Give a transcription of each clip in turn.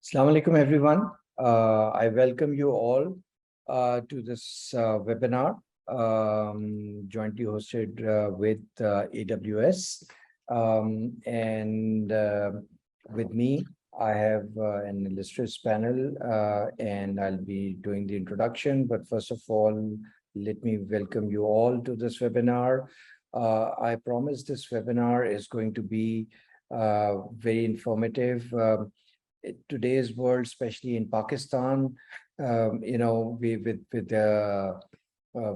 Assalamu alaikum, everyone. I welcome you all to this webinar jointly hosted with AWS. And with me, I have an illustrious panel and I'll be doing the introduction. But first of all, let me welcome you all to this webinar. I promise this webinar is going to be very informative. Today's world, especially in Pakistan, with a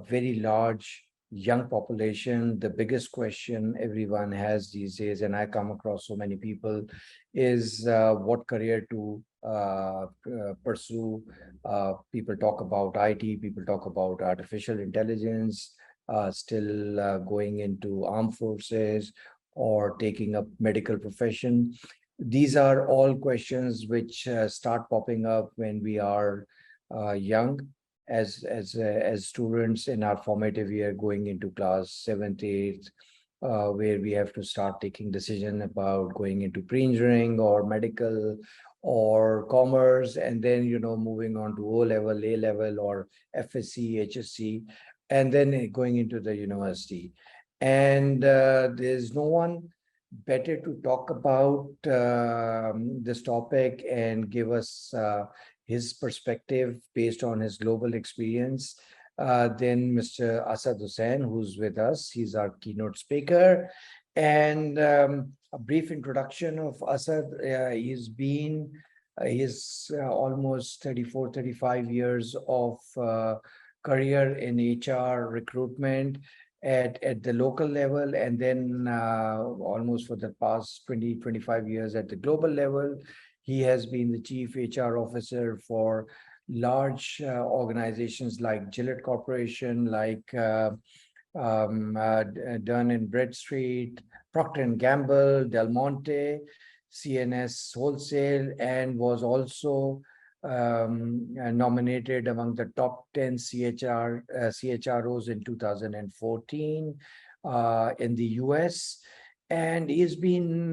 very large young population, the biggest question everyone has these days, and I come across so many people, is what career to pursue. People talk about IT, people talk about artificial intelligence, still going into armed forces or taking up medical profession. These are all questions which start popping up when we are young, as students in our formative year, going into class 7th, 8th, where we have to start taking decision about going into pre-engineering or medical or commerce, and then moving on to O level, A level, or FSC, HSC, and then going into the university. And there's no one better to talk about this topic and give us his perspective based on his global experience than Mr. Asad Hussain, who's with us. He's our keynote speaker. And a brief introduction of Asad. He's almost 34, 35 years of career in HR recruitment at the local level, and then almost for the past 20, 25 years at the global level. He has been the chief HR officer for large organizations like Gillette Corporation, like Dun and Bradstreet, Procter & Gamble, Del Monte, CNS Wholesale, and was also nominated among the top 10 CHROs in 2014 in the US. And he's been,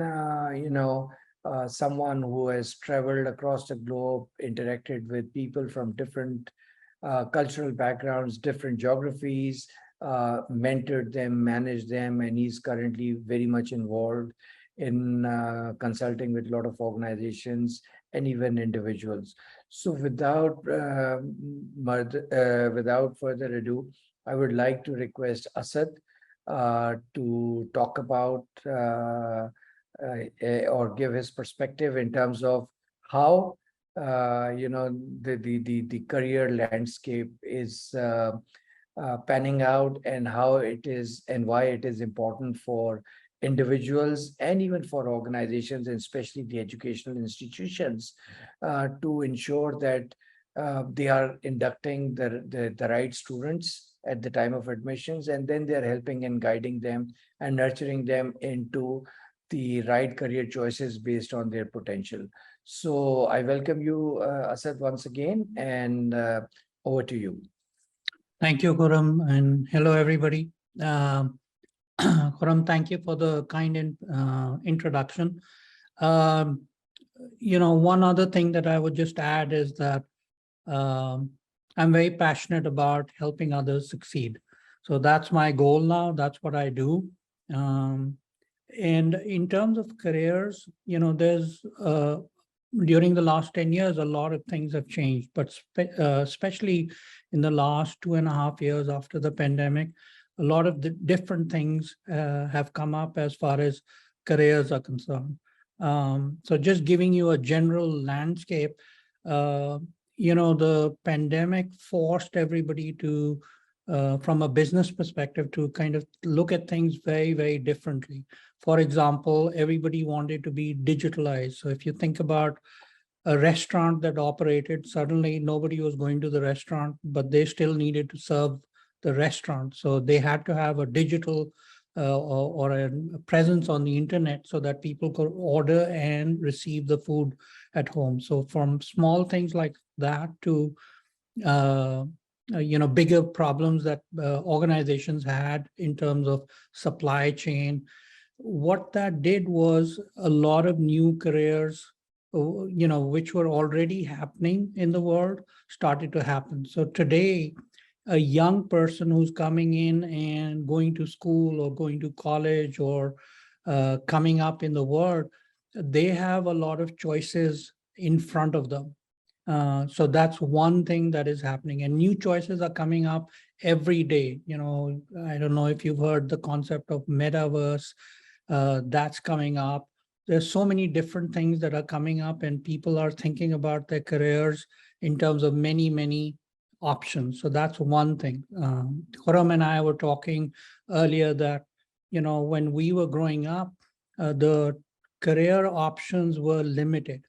someone who has traveled across the globe, interacted with people from different cultural backgrounds, different geographies, mentored them, managed them, and he's currently very much involved in consulting with a lot of organizations and even individuals. So without further ado, I would like to request Asad to talk about or give his perspective in terms of how the career landscape is panning out, and how it is and why it is important for individuals and even for organizations, and especially the educational institutions, to ensure that they are inducting the right students at the time of admissions, and then they're helping and guiding them and nurturing them into the right career choices based on their potential. So I welcome you, Asad, once again, and over to you. Thank you, Khurram, and hello, everybody. Khurram, thank you for the kind introduction. One other thing that I would just add is that I'm very passionate about helping others succeed. So that's my goal now. That's what I do. And in terms of careers, there's during the last 10 years, a lot of things have changed, but especially in the last 2.5 years after the pandemic, a lot of the different things have come up as far as careers are concerned. So just giving you a general landscape, the pandemic forced everybody to, from a business perspective, to kind of look at things very, very differently. For example, everybody wanted to be digitalized. So if you think about a restaurant that operated, suddenly nobody was going to the restaurant, but they still needed to serve the restaurant. So they had to have a digital or a presence on the internet so that people could order and receive the food at home. So from small things like that to bigger problems that organizations had in terms of supply chain, what that did was a lot of new careers which were already happening in the world, started to happen. So today, a young person who's coming in and going to school or going to college or coming up in the world, they have a lot of choices in front of them. So that's one thing that is happening, and new choices are coming up every day. I don't know if you've heard the concept of metaverse, that's coming up. There's so many different things that are coming up, and people are thinking about their careers in terms of many, many options. So that's one thing. Khurram and I were talking earlier that, when we were growing up, the career options were limited.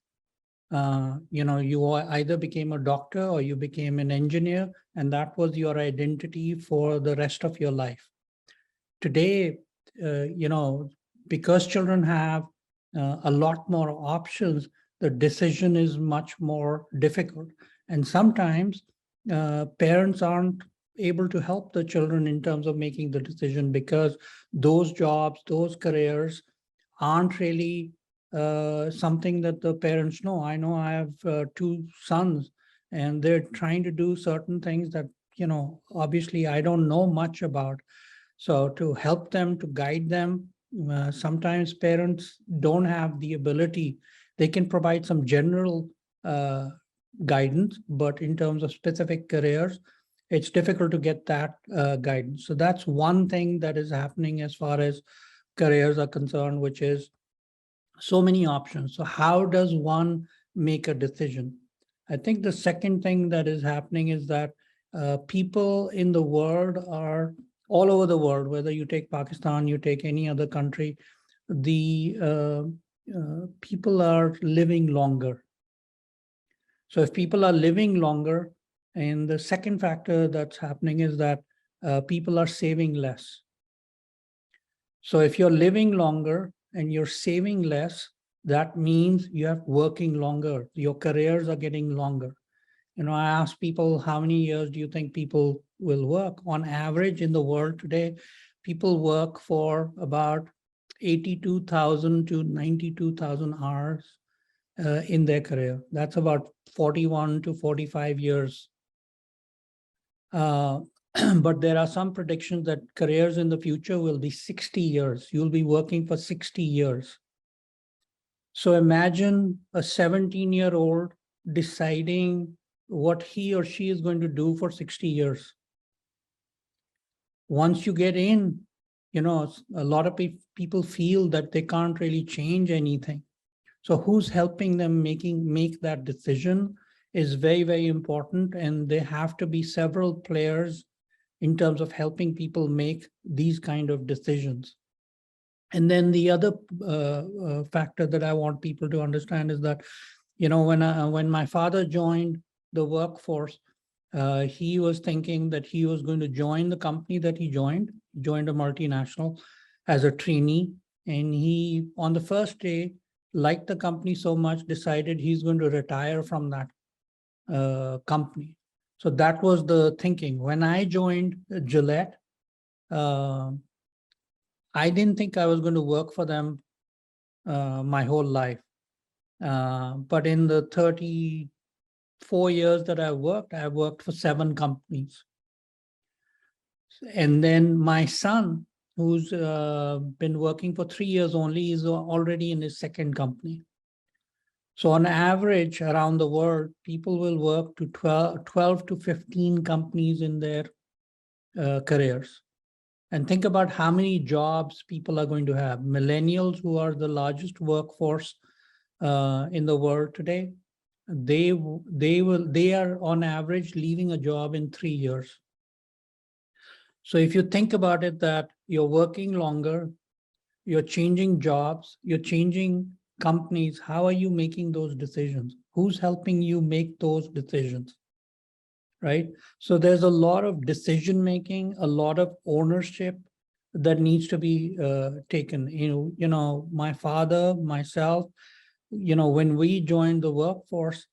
You either became a doctor or you became an engineer, and that was your identity for the rest of your life. Today, because children have a lot more options, the decision is much more difficult. And sometimes parents aren't able to help the children in terms of making the decision, because those jobs, those careers aren't really something that the parents know. I know I have two sons, and they're trying to do certain things that, obviously I don't know much about. So to help them, to guide them, sometimes parents don't have the ability. They can provide some general guidance, but in terms of specific careers, it's difficult to get that guidance. So that's one thing that is happening as far as careers are concerned, which is so many options. So how does one make a decision? I think the second thing that is happening is that people in the world are all over the world, whether you take Pakistan, you take any other country, the people are living longer. So if people are living longer, and the second factor that's happening is that people are saving less. So if you're living longer and you're saving less, that means you're working longer. Your careers are getting longer. I ask people, how many years do you think people will work? On average in the world today, people work for about 82,000 to 92,000 hours in their career. That's about 41 to 45 years. But there are some predictions that careers in the future will be 60 years. You'll be working for 60 years. So imagine a 17-year-old deciding what he or she is going to do for 60 years. Once you get in, a lot of people feel that they can't really change anything. So who's helping them make that decision is very, very important. And there have to be several players in terms of helping people make these kind of decisions. And then the other factor that I want people to understand is that, when my father joined the workforce, he was thinking that he was going to join the company that he joined a multinational as a trainee. And he, on the first day, liked the company so much, decided he's going to retire from that company. So that was the thinking. When I joined Gillette, I didn't think I was going to work for them my whole life. But in the 34 years that I worked for 7 companies. And then my son, who's been working for 3 years only, is already in his second company. So on average, around the world, people will work to 12 to 15 companies in their careers. And think about how many jobs people are going to have. Millennials, who are the largest workforce in the world today, they are on average leaving a job in 3 years. So if you think about it, that you're working longer, you're changing jobs, you're changing companies, how are you making those decisions? Who's helping you make those decisions? Right? So there's a lot of decision making, a lot of ownership that needs to be taken. My father, myself, when we joined the workforce,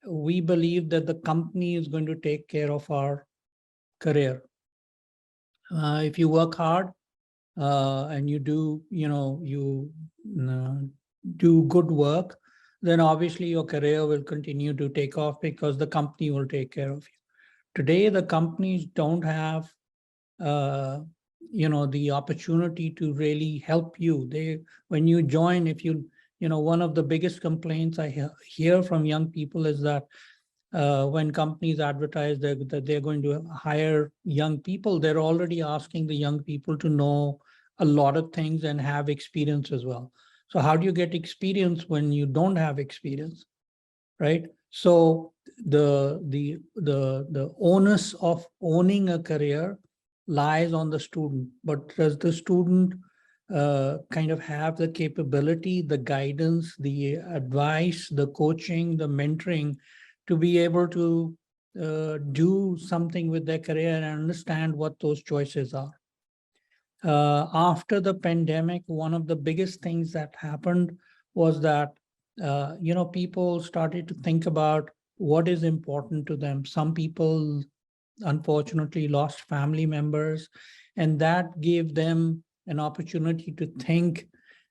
we believe that the company is going to take care of our career. If you work hard and you do, do good work, then obviously your career will continue to take off because the company will take care of you. Today, the companies don't have uh, the opportunity to really help you. When you join, if one of the biggest complaints I hear from young people is that when companies advertise that they're going to hire young people, they're already asking the young people to know a lot of things and have experience as well. So how do you get experience when you don't have experience, right? So the onus of owning a career lies on the student, but does the student kind of have the capability, the guidance, the advice, the coaching, the mentoring to be able to do something with their career and understand what those choices are? After the pandemic, one of the biggest things that happened was that people started to think about what is important to them. Some people unfortunately lost family members, and that gave them an opportunity to think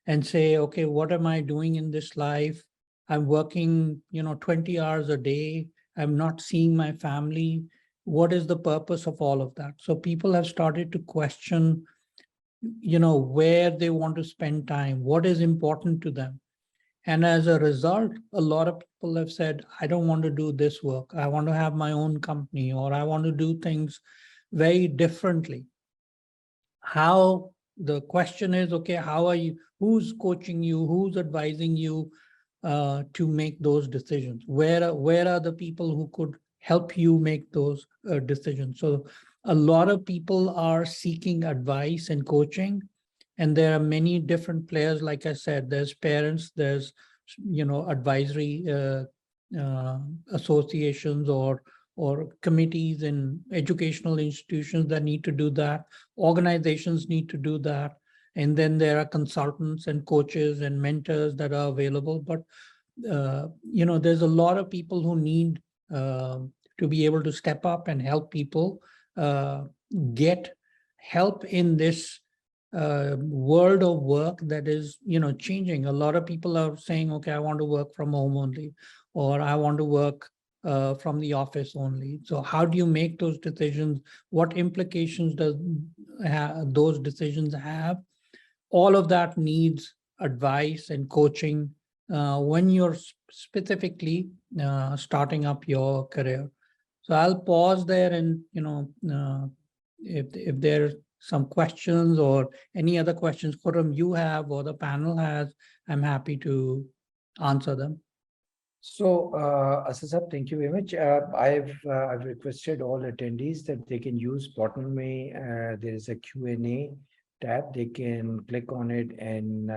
and say, okay, what am I doing in this life? I'm working 20 hours a day. I'm not seeing my family. What is the purpose of all of that? So people have started to question where they want to spend time, what is important to them. And as a result, a lot of people have said, I don't want to do this work. I want to have my own company, or I want to do things very differently. How the question is, okay, how are you, who's coaching you, who's advising you to make those decisions? Where are the people who could help you make those decisions? So a lot of people are seeking advice and coaching, and there are many different players. Like I said, there's parents, there's advisory uh, associations or committees in educational institutions that need to do that. Organizations need to do that. And then there are consultants and coaches and mentors that are available. But there's a lot of people who need uh, to be able to step up and help people uh, get help in this world of work that is changing. A lot of people are saying, okay, I want to work from home only, or I want to work from the office only. So how do you make those decisions? What implications does those decisions have? All of that needs advice and coaching when you're specifically starting up your career. So I'll pause there, and if there's some questions or any other questions, Khurram, you have or the panel has, I'm happy to answer them. So, Asasab, thank you very much. I've requested all attendees that they can use bottom me. There is a Q&A tab. They can click on it and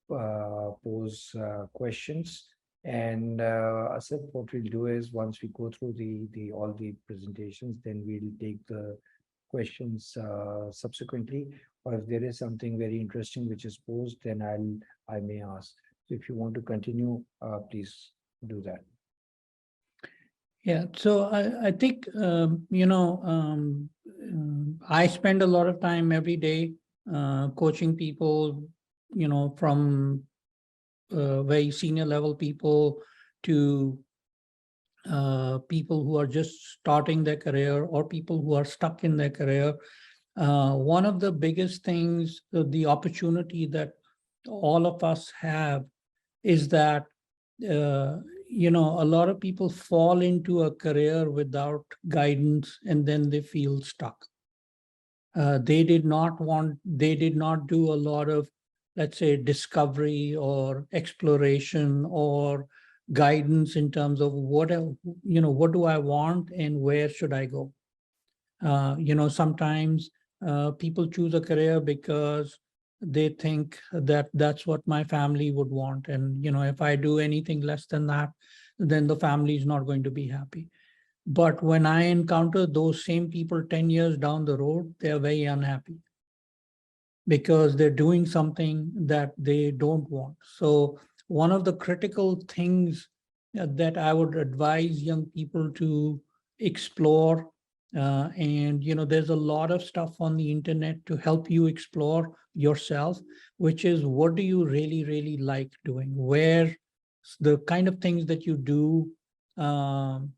pose questions. And Asad, what we'll do is once we go through the all the presentations, then we'll take the questions subsequently. Or if there is something very interesting which is posed, then I may ask. So if you want to continue, please do that. Yeah, so I think, I spend a lot of time every day coaching people, from very senior level people to people who are just starting their career or people who are stuck in their career. One of the biggest things, the opportunity that all of us have is that, a lot of people fall into a career without guidance and then they feel stuck. They did not do a lot of, let's say, discovery or exploration or guidance in terms of what do I want and where should I go? Sometimes people choose a career because they think that that's what my family would want. And, if I do anything less than that, then the family is not going to be happy. But when I encounter those same people 10 years down the road, they're very unhappy because they're doing something that they don't want. So one of the critical things that I would advise young people to explore, and there's a lot of stuff on the internet to help you explore yourself, which is what do you really, really like doing? Where the kind of things that you do um,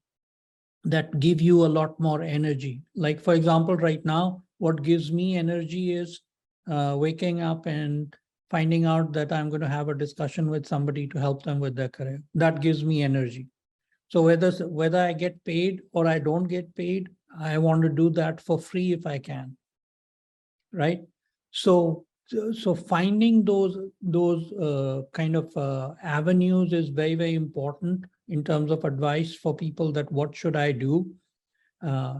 that give you a lot more energy. Like, for example, right now, what gives me energy is waking up and finding out that I'm going to have a discussion with somebody to help them with their career. That gives me energy. So whether I get paid or I don't get paid, I want to do that for free if I can, right? So finding those kind of avenues is very, very important in terms of advice for people, that what should I do?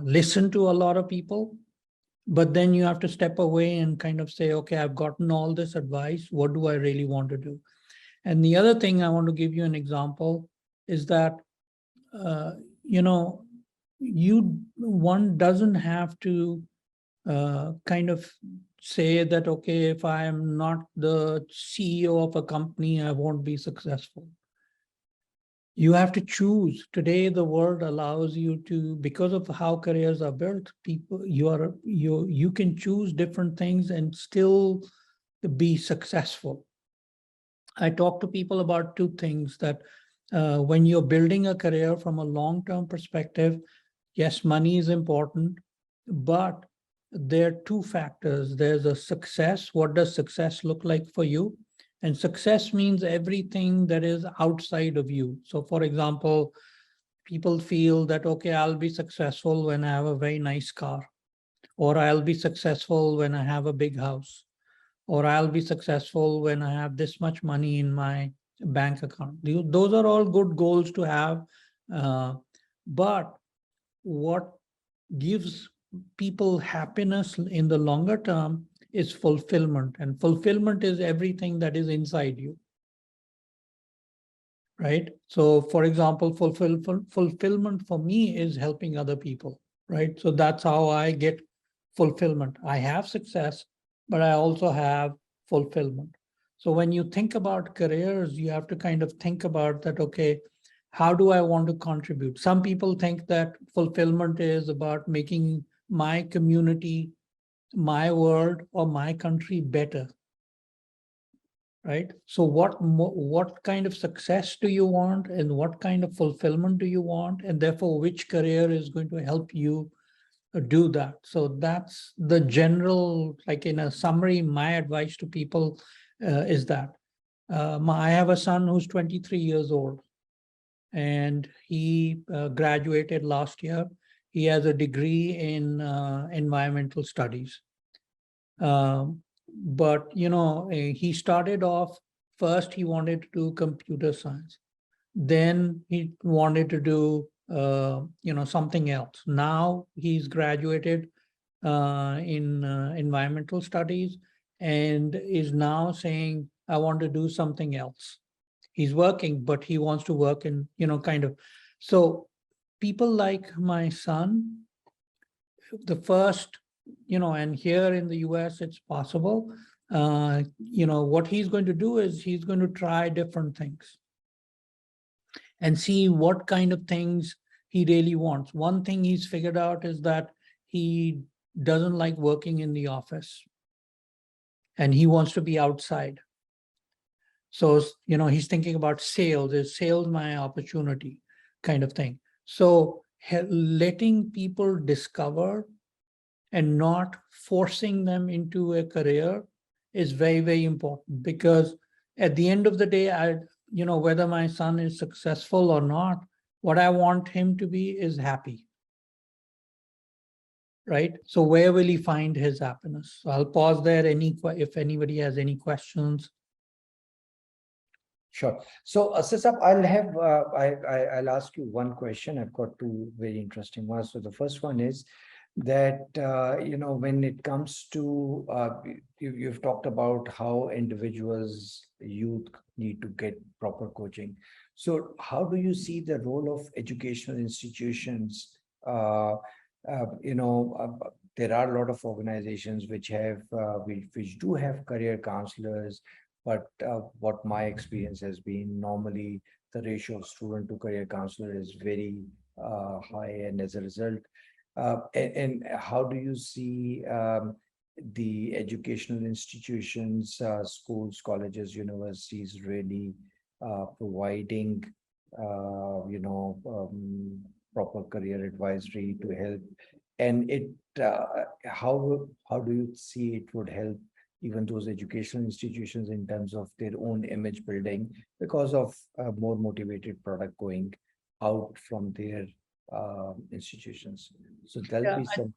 Listen to a lot of people, but then you have to step away and kind of say, okay, I've gotten all this advice. What do I really want to do? And the other thing I want to give you an example is that, uh, you know, one doesn't have to kind of say that, okay, if I am not the CEO of a company, I won't be successful. You have to choose. Today, the world allows you to, because of how careers are built, people, you can choose different things and still be successful. I talk to people about two things, that when you're building a career from a long-term perspective, yes, money is important, but there are two factors. There's a success. What does success look like for you? And success means everything that is outside of you. So, for example, people feel that, okay, I'll be successful when I have a very nice car, or I'll be successful when I have a big house, or I'll be successful when I have this much money in my bank account. Those are all good goals to have. But what gives people happiness in the longer term is fulfillment. And fulfillment is everything that is inside you, right? So, for example, fulfillment for me is helping other people, right? So that's how I get fulfillment. I have success, but I also have fulfillment. So when you think about careers, you have to kind of think about that, okay, how do I want to contribute? Some people think that fulfillment is about making my community, my world, or my country better, right? So what kind of success do you want, and what kind of fulfillment do you want, and therefore which career is going to help you do that? So that's the general, like in a summary, my advice to people is that I have a son who's 23 years old, and he graduated last year. He has a degree in environmental studies. But he started off, first he wanted to do computer science, then he wanted to do something else. Now he's graduated in environmental studies, and is now saying, I want to do something else. He's working, but he wants to work in kind of. So people like my son, the first, and here in the US, it's possible. What he's going to do is he's going to try different things and see what kind of things he really wants. One thing he's figured out is that he doesn't like working in the office, and he wants to be outside. So, he's thinking about sales. Is sales my opportunity, kind of thing? So letting people discover and not forcing them into a career is very, very important, because at the end of the day, whether my son is successful or not, what I want him to be is happy, right? So where will he find his happiness? So I'll pause there. If anybody has any questions. Sure. So, Sisap, I'll ask you one question. I've got two very interesting ones. So the first one is that when it comes to you've talked about how individuals, youth need to get proper coaching. So how do you see the role of educational institutions? There are a lot of organizations which have which do have career counselors, but what my experience has been, normally the ratio of student to career counselor is very high, and as a result, and how do you see the educational institutions, schools, colleges, universities really providing, proper career advisory to help. And how do you see it would help even those educational institutions in terms of their own image building because of a more motivated product going out from their institutions? So there'll Yeah, be some.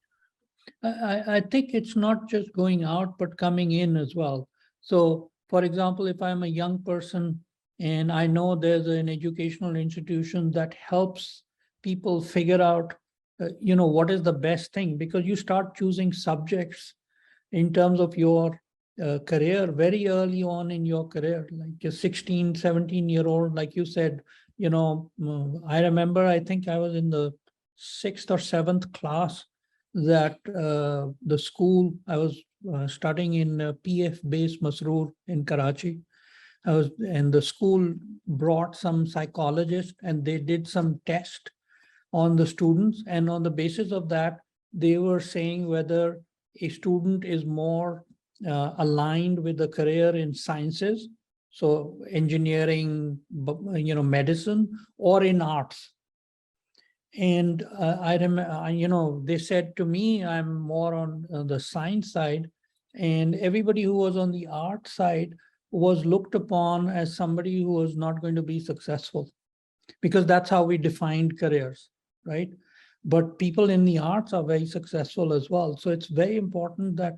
I think it's not just going out, but coming in as well. So, for example, if I'm a young person and I know there's an educational institution that helps people figure out, what is the best thing, because you start choosing subjects in terms of your career very early on in your career, like a 16, 17-year-old, like you said, I remember, I think I was in the sixth or seventh class that the school I was studying in PF base Masroor in Karachi. And the school brought some psychologists and they did some test on the students. And on the basis of that, they were saying whether a student is more aligned with the career in sciences, so engineering, medicine, or in arts. And I remember, they said to me, I'm more on the science side, and everybody who was on the art side was looked upon as somebody who was not going to be successful, because that's how we defined careers, right? But people in the arts are very successful as well. So it's very important that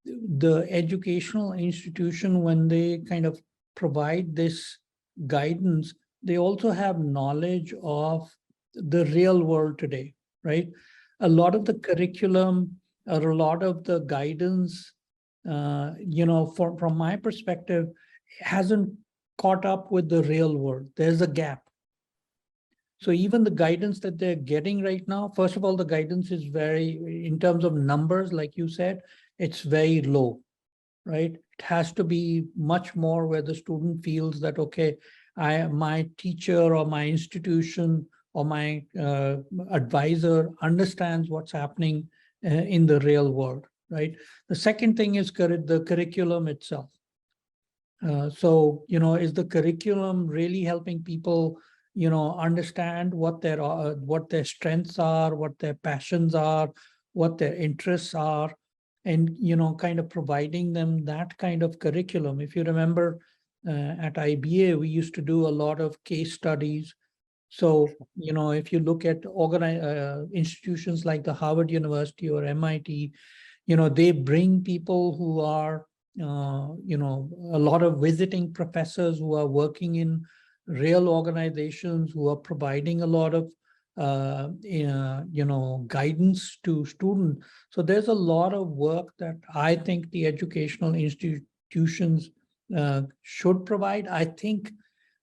the educational institution, when they kind of provide this guidance, they also have knowledge of the real world today, right? A lot of the curriculum or a lot of the guidance, from my perspective, hasn't caught up with the real world. There's a gap. So even the guidance that they're getting right now, first of all, the guidance is very, in terms of numbers, like you said, it's very low, right? It has to be much more where the student feels that, okay, my teacher or my institution or my advisor understands what's happening in the real world, right? The second thing is the curriculum itself. So, is the curriculum really helping people, understand what their strengths are, what their passions are, what their interests are, and, kind of providing them that kind of curriculum. If you remember, at IBA, we used to do a lot of case studies. So, if you look at institutions like the Harvard University or MIT, they bring people who are, a lot of visiting professors who are working in real organizations, who are providing a lot of, guidance to students. So there's a lot of work that I think the educational institutions should provide. I think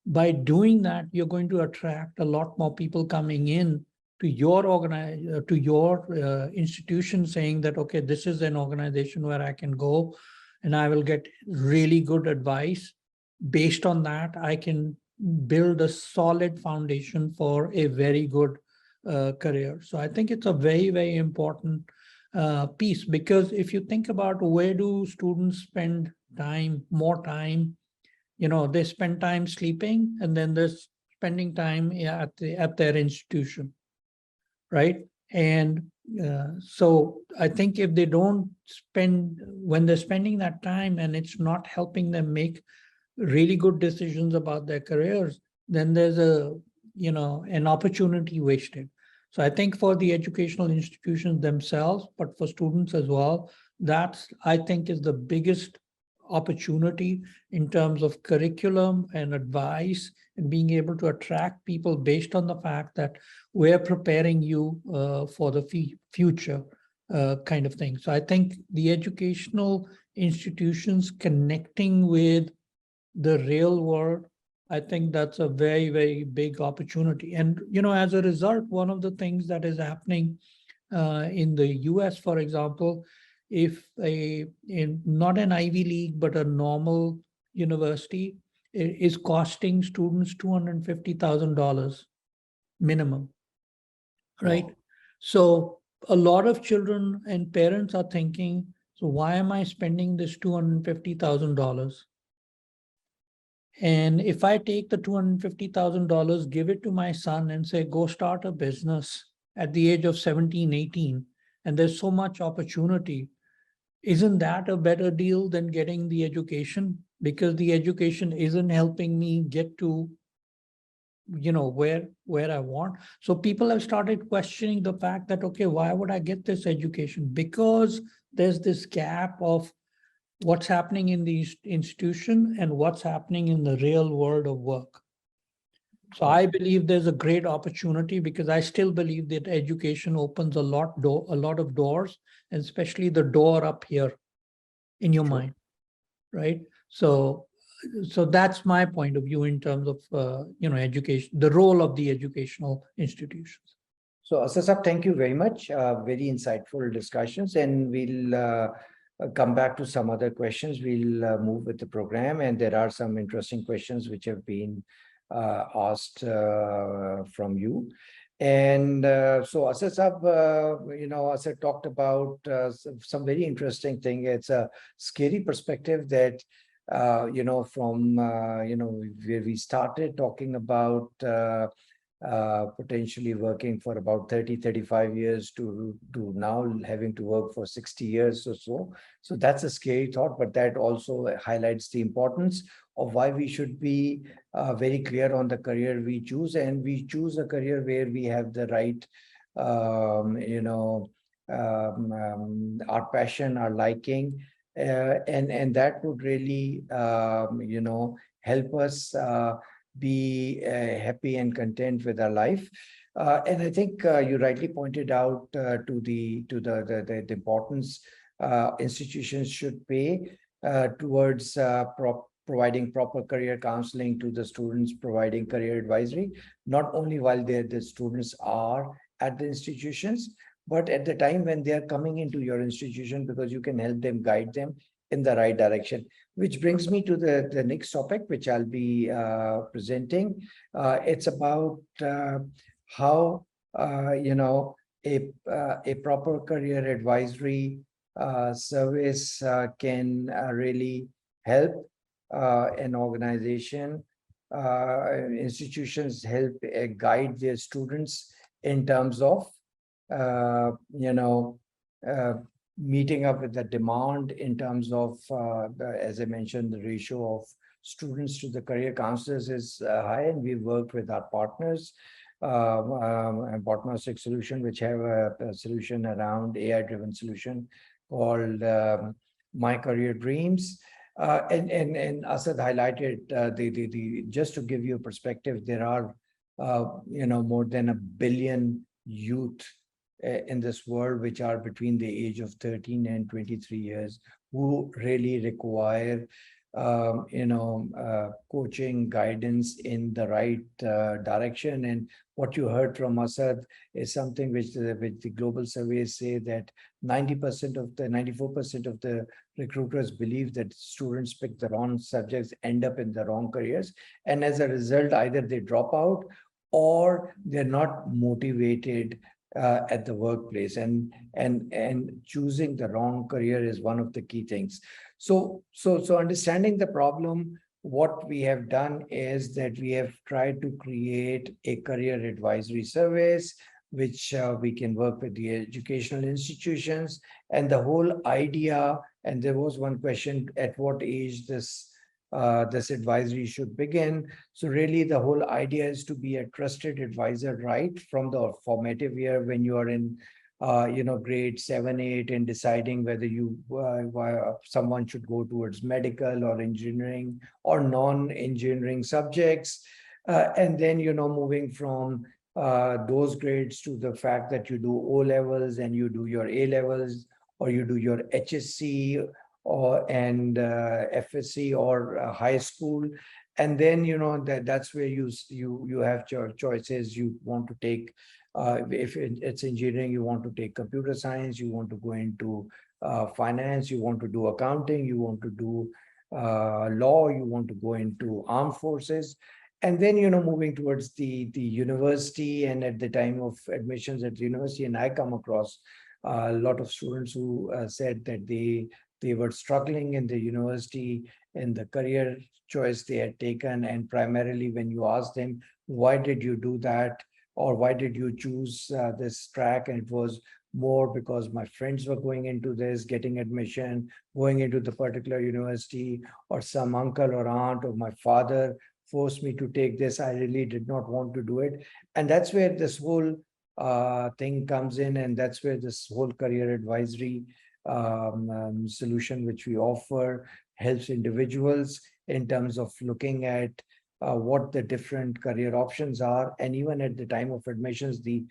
by doing that, you're going to attract a lot more people coming in to your institution, saying that, okay, this is an organization where I can go and I will get really good advice. Based on that, I can build a solid foundation for a very good career. So I think it's a very, very important piece, because if you think about where do students spend more time, they spend time sleeping, and then they're spending time at their institution, right? And so I think if they don't spend, when they're spending that time and it's not helping them make really good decisions about their careers, then there's an opportunity wasted. So I think for the educational institutions themselves, but for students as well, that's, I think, is the biggest opportunity in terms of curriculum and advice, and being able to attract people based on the fact that we're preparing you for the future kind of thing. So I think the educational institutions connecting with the real world, I think that's a very, very big opportunity. And, as a result, one of the things that is happening in the US, for example, if not an Ivy League, but a normal university is costing students $250,000 minimum, right? Wow. So a lot of children and parents are thinking, so why am I spending this $250,000? And if I take the $250,000, give it to my son and say, go start a business at the age of 17, 18, and there's so much opportunity, isn't that a better deal than getting the education? Because the education isn't helping me get to where I want. So people have started questioning the fact that, okay, why would I get this education? Because there's this gap of what's happening in the institution and what's happening in the real world of work. So I believe there's a great opportunity, because I still believe that education opens a lot of doors, and especially the door up here in your True. mind, right? So that's my point of view in terms of education, the role of the educational institutions. So, Asasab, thank you very much. Very insightful discussions, and we'll come back to some other questions. We'll move with the program, and there are some interesting questions which have been asked from you. And so, Asasab, Asad talked about some very interesting thing. It's a scary perspective that, from, where we started talking about potentially working for about 30, 35 years to now having to work for 60 years or so. So that's a scary thought, but that also highlights the importance of why we should be very clear on the career we choose, and we choose a career where we have the right, our passion, our liking, and that would really, help us be happy and content with our life. And I think you rightly pointed out to the importance institutions should pay towards providing proper career counseling to the students, providing career advisory, not only while the students are at the institutions, but at the time when they are coming into your institution, because you can help them, guide them in the right direction. Which brings me to the next topic, which I'll be presenting. It's about how a proper career advisory service can really help an organization, institutions help guide their students in terms of uh, you know uh, meeting up with the demand in terms of, as I mentioned, the ratio of students to the career counselors is high, and we work with our partners, and partnership solution, which have a solution around AI-driven solution called My Career Dreams. And Asad highlighted the just to give you a perspective, there are more than 1 billion youth in this world, which are between the age of 13 and 23 years, who really require, coaching, guidance in the right direction. And what you heard from Asad is something which the global surveys say that 94% of the recruiters believe that students pick the wrong subjects, end up in the wrong careers. And as a result, either they drop out or they're not motivated at the workplace, and choosing the wrong career is one of the key things. So understanding the problem, what we have done is that we have tried to create a career advisory service, which we can work with the educational institutions. And the whole idea, and there was one question, at what age this advisory should begin. So really the whole idea is to be a trusted advisor right from the formative year, when you are in grade 7, 8, and deciding whether someone should go towards medical or engineering or non-engineering subjects. And then, moving from those grades to the fact that you do O levels and you do your A levels, or you do your HSC and FSC or high school. And then, that's where you have your choices. You want to take, if it's engineering, you want to take computer science, you want to go into finance, you want to do accounting, you want to do law, you want to go into armed forces. And then, moving towards the university, and at the time of admissions at the university, and I come across a lot of students who said that they they were struggling in the university, in the career choice they had taken. And primarily, when you ask them, why did you do that? Or why did you choose this track? And it was more because my friends were going into this, getting admission, going into the particular university, or some uncle or aunt or my father forced me to take this. I really did not want to do it. And that's where this whole thing comes in. And that's where this whole career advisory solution, which we offer, helps individuals in terms of looking at what the different career options are. And even at the time of admissions, the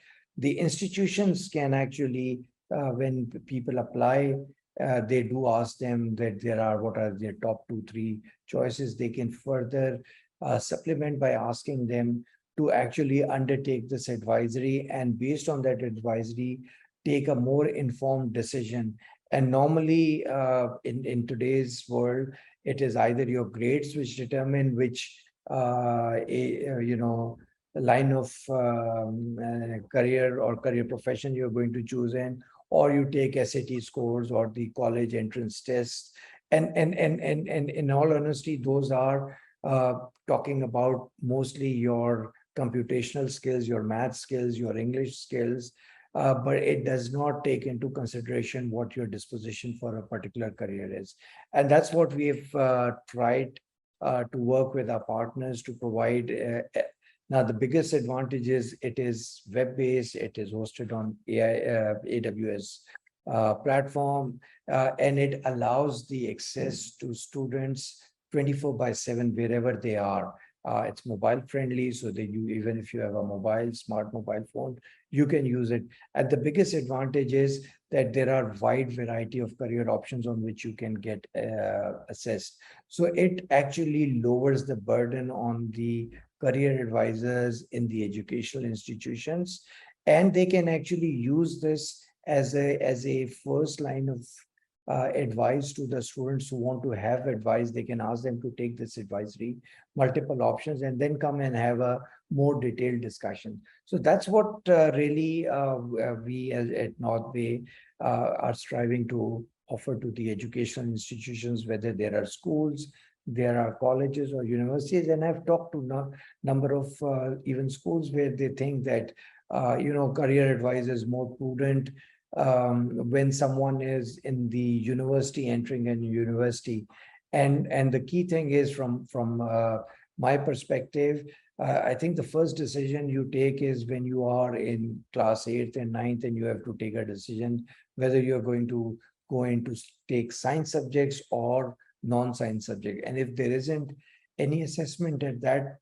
institutions can actually, when people apply, they do ask them that there are what are their top 2, 3 choices. They can further supplement by asking them to actually undertake this advisory, and based on that advisory, take a more informed decision. And normally, in today's world, it is either your grades which determine which line of career or career profession you're going to choose in, or you take SAT scores or the college entrance tests. And in all honesty, those are talking about mostly your computational skills, your math skills, your English skills, but it does not take into consideration what your disposition for a particular career is. And that's what we've tried to work with our partners to provide. Now, the biggest advantage is it is web-based, it is hosted on AWS platform, and it allows the access to students 24/7 wherever they are. It's mobile friendly, so that you, even if you have a smart mobile phone, you can use it. And the biggest advantage is that there are wide variety of career options on which you can get assessed. So it actually lowers the burden on the career advisors in the educational institutions, and they can actually use this as a first line of advice to the students who want to have advice. They can ask them to take this advisory, multiple options, and then come and have a more detailed discussion. So that's what really we at NorthBay are striving to offer to the educational institutions, whether there are schools, there are colleges or universities. And I've talked to a number of even schools where they think that career advice is more prudent when someone is in the university, entering a university. And the key thing is, from my perspective, I think the first decision you take is when you are in class 8th and 9th, and you have to take a decision whether you're going to go into take science subjects or non-science subject. And if there isn't any assessment at that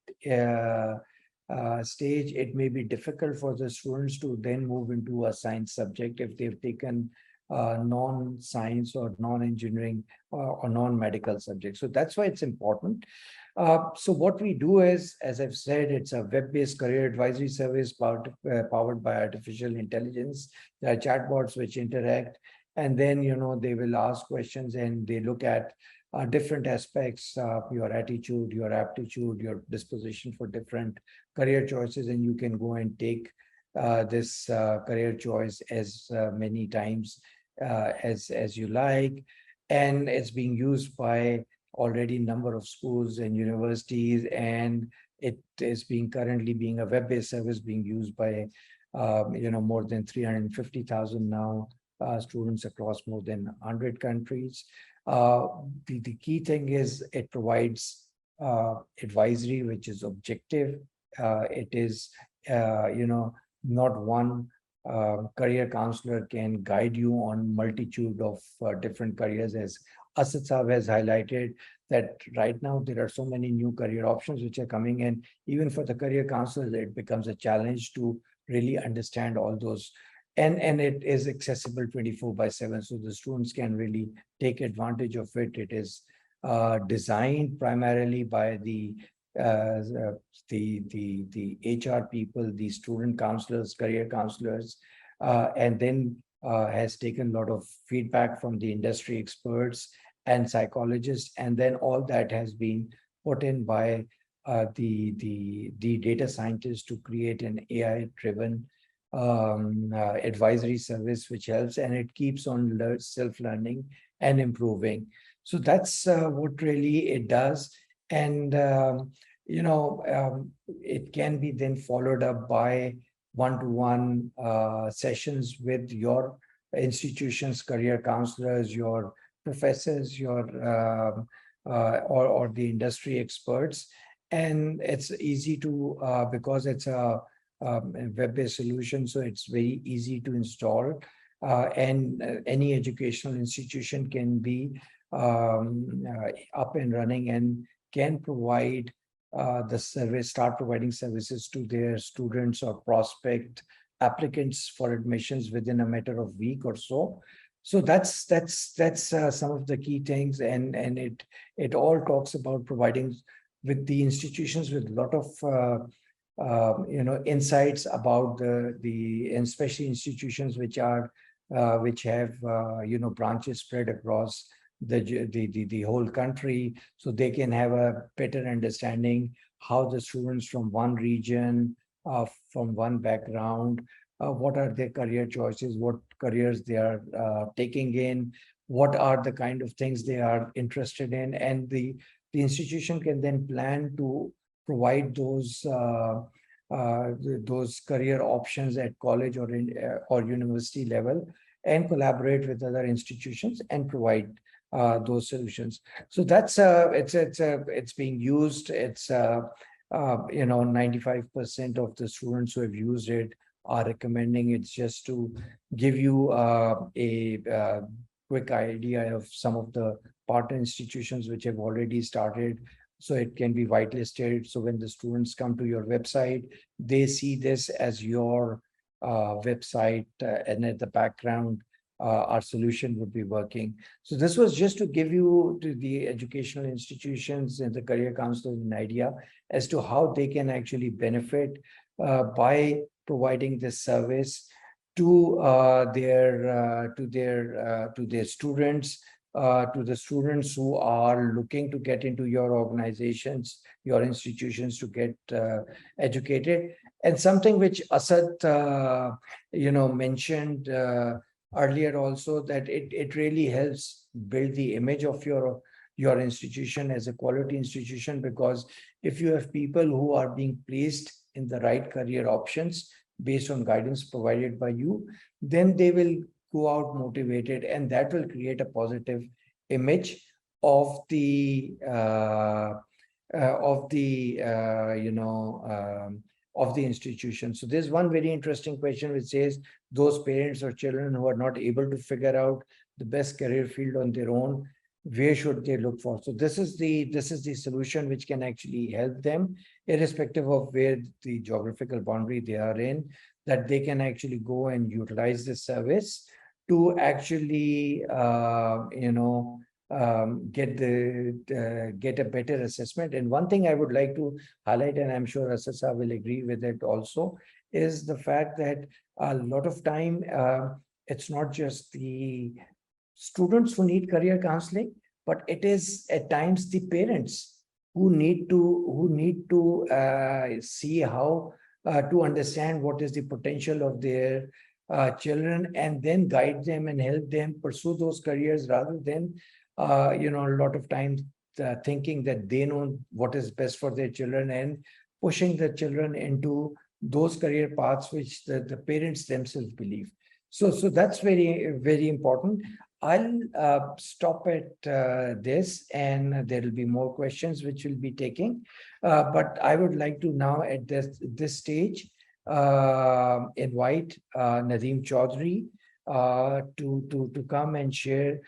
stage, it may be difficult for the students to then move into a science subject if they've taken non-science or non-engineering or non-medical subjects. So that's why it's important. So what we do is, as I've said, it's a web-based career advisory service powered by artificial intelligence. There are chatbots which interact, and then they will ask questions, and they look at different aspects of your attitude, your aptitude, your disposition for different career choices, and you can go and take this career choice as many times as you like. And it's being used by already number of schools and universities, and it is currently being a web-based service being used by more than 350,000 now students across more than 100 countries. The key thing is it provides advisory which is objective. It is not one career counselor can guide you on multitude of different careers, as Asad Saab has highlighted that right now there are so many new career options which are coming in. Even for the career counselors, it becomes a challenge to really understand all those. And it is accessible 24/7, so the students can really take advantage of it. It is designed primarily by the HR people, the student counselors, career counselors, and then has taken a lot of feedback from the industry experts and psychologists, and then all that has been put in by the data scientists to create an AI-driven advisory service which helps, and it keeps on self-learning and improving. So that's what really it does. And it can be then followed up by one-to-one sessions with your institutions, career counselors, your professors, your or the industry experts. And it's easy to because it's a web-based solution, so it's very easy to install. And any educational institution can be up and running and can provide the service, start providing services to their students or prospect applicants for admissions within a matter of week or so. So that's some of the key things, and it all talks about providing with the institutions with a lot of insights about the and especially institutions which are which have branches spread across the whole country, so they can have a better understanding how the students from one region, from one background, what are their career choices, what careers they are taking in, what are the kind of things they are interested in, and the institution can then plan to provide those career options at college or in or university level, and collaborate with other institutions and provide those solutions. So that's it's being used. It's 95% of the students who have used it are recommending it. Just to give you a quick idea of some of the partner institutions which have already started. So it can be whitelisted. So when the students come to your website, they see this as your website, and at the background, our solution would be working. So this was just to give you to the educational institutions and the career counselors an idea as to how they can actually benefit by providing this service to their students, to the students who are looking to get into your organizations, your institutions, to get educated. And something which Asad, mentioned earlier also, that it really helps build the image of your institution as a quality institution, because if you have people who are being placed in the right career options based on guidance provided by you, then they will go out motivated, and that will create a positive image of the of the of the institution. So there's one very interesting question which says, those parents or children who are not able to figure out the best career field on their own, where should they look for? So this is the solution which can actually help them, irrespective of where the geographical boundary they are in, that they can actually go and utilize this service to actually get a better assessment. And one thing I would like to highlight, and I'm sure Asasa will agree with it also, is the fact that a lot of time it's not just the students who need career counseling, but it is at times the parents who need to see how to understand what is the potential of their children, and then guide them and help them pursue those careers, rather than a lot of times thinking that they know what is best for their children and pushing the children into those career paths which the parents themselves believe. So that's very, very important. I'll stop at this, and there will be more questions which we'll be taking. But I would like to now, at this stage, invite Nadeem Chaudhary to come and share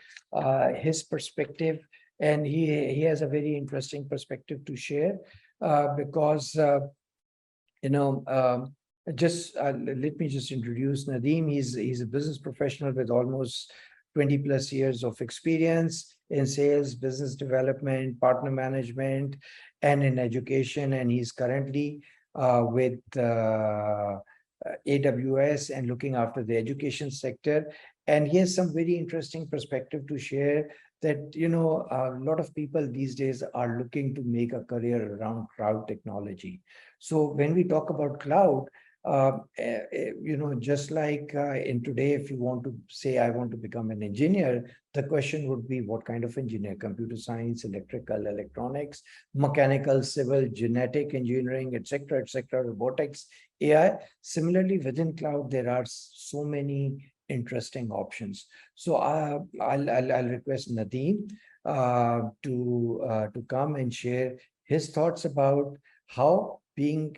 his perspective. And he has a very interesting perspective to share, because just let me just introduce Nadeem. He's a business professional with almost 20 plus years of experience in sales, business development, partner management, and in education. And he's currently with AWS and looking after the education sector. And he has some very interesting perspective to share, that a lot of people these days are looking to make a career around cloud technology. So when we talk about cloud, Just like in today, if you want to say, I want to become an engineer, the question would be what kind of engineer? Computer science, electrical, electronics, mechanical, civil, genetic engineering, etc., robotics, AI. Similarly, within cloud, there are so many interesting options. So I'll request Nadeem to come and share his thoughts about how being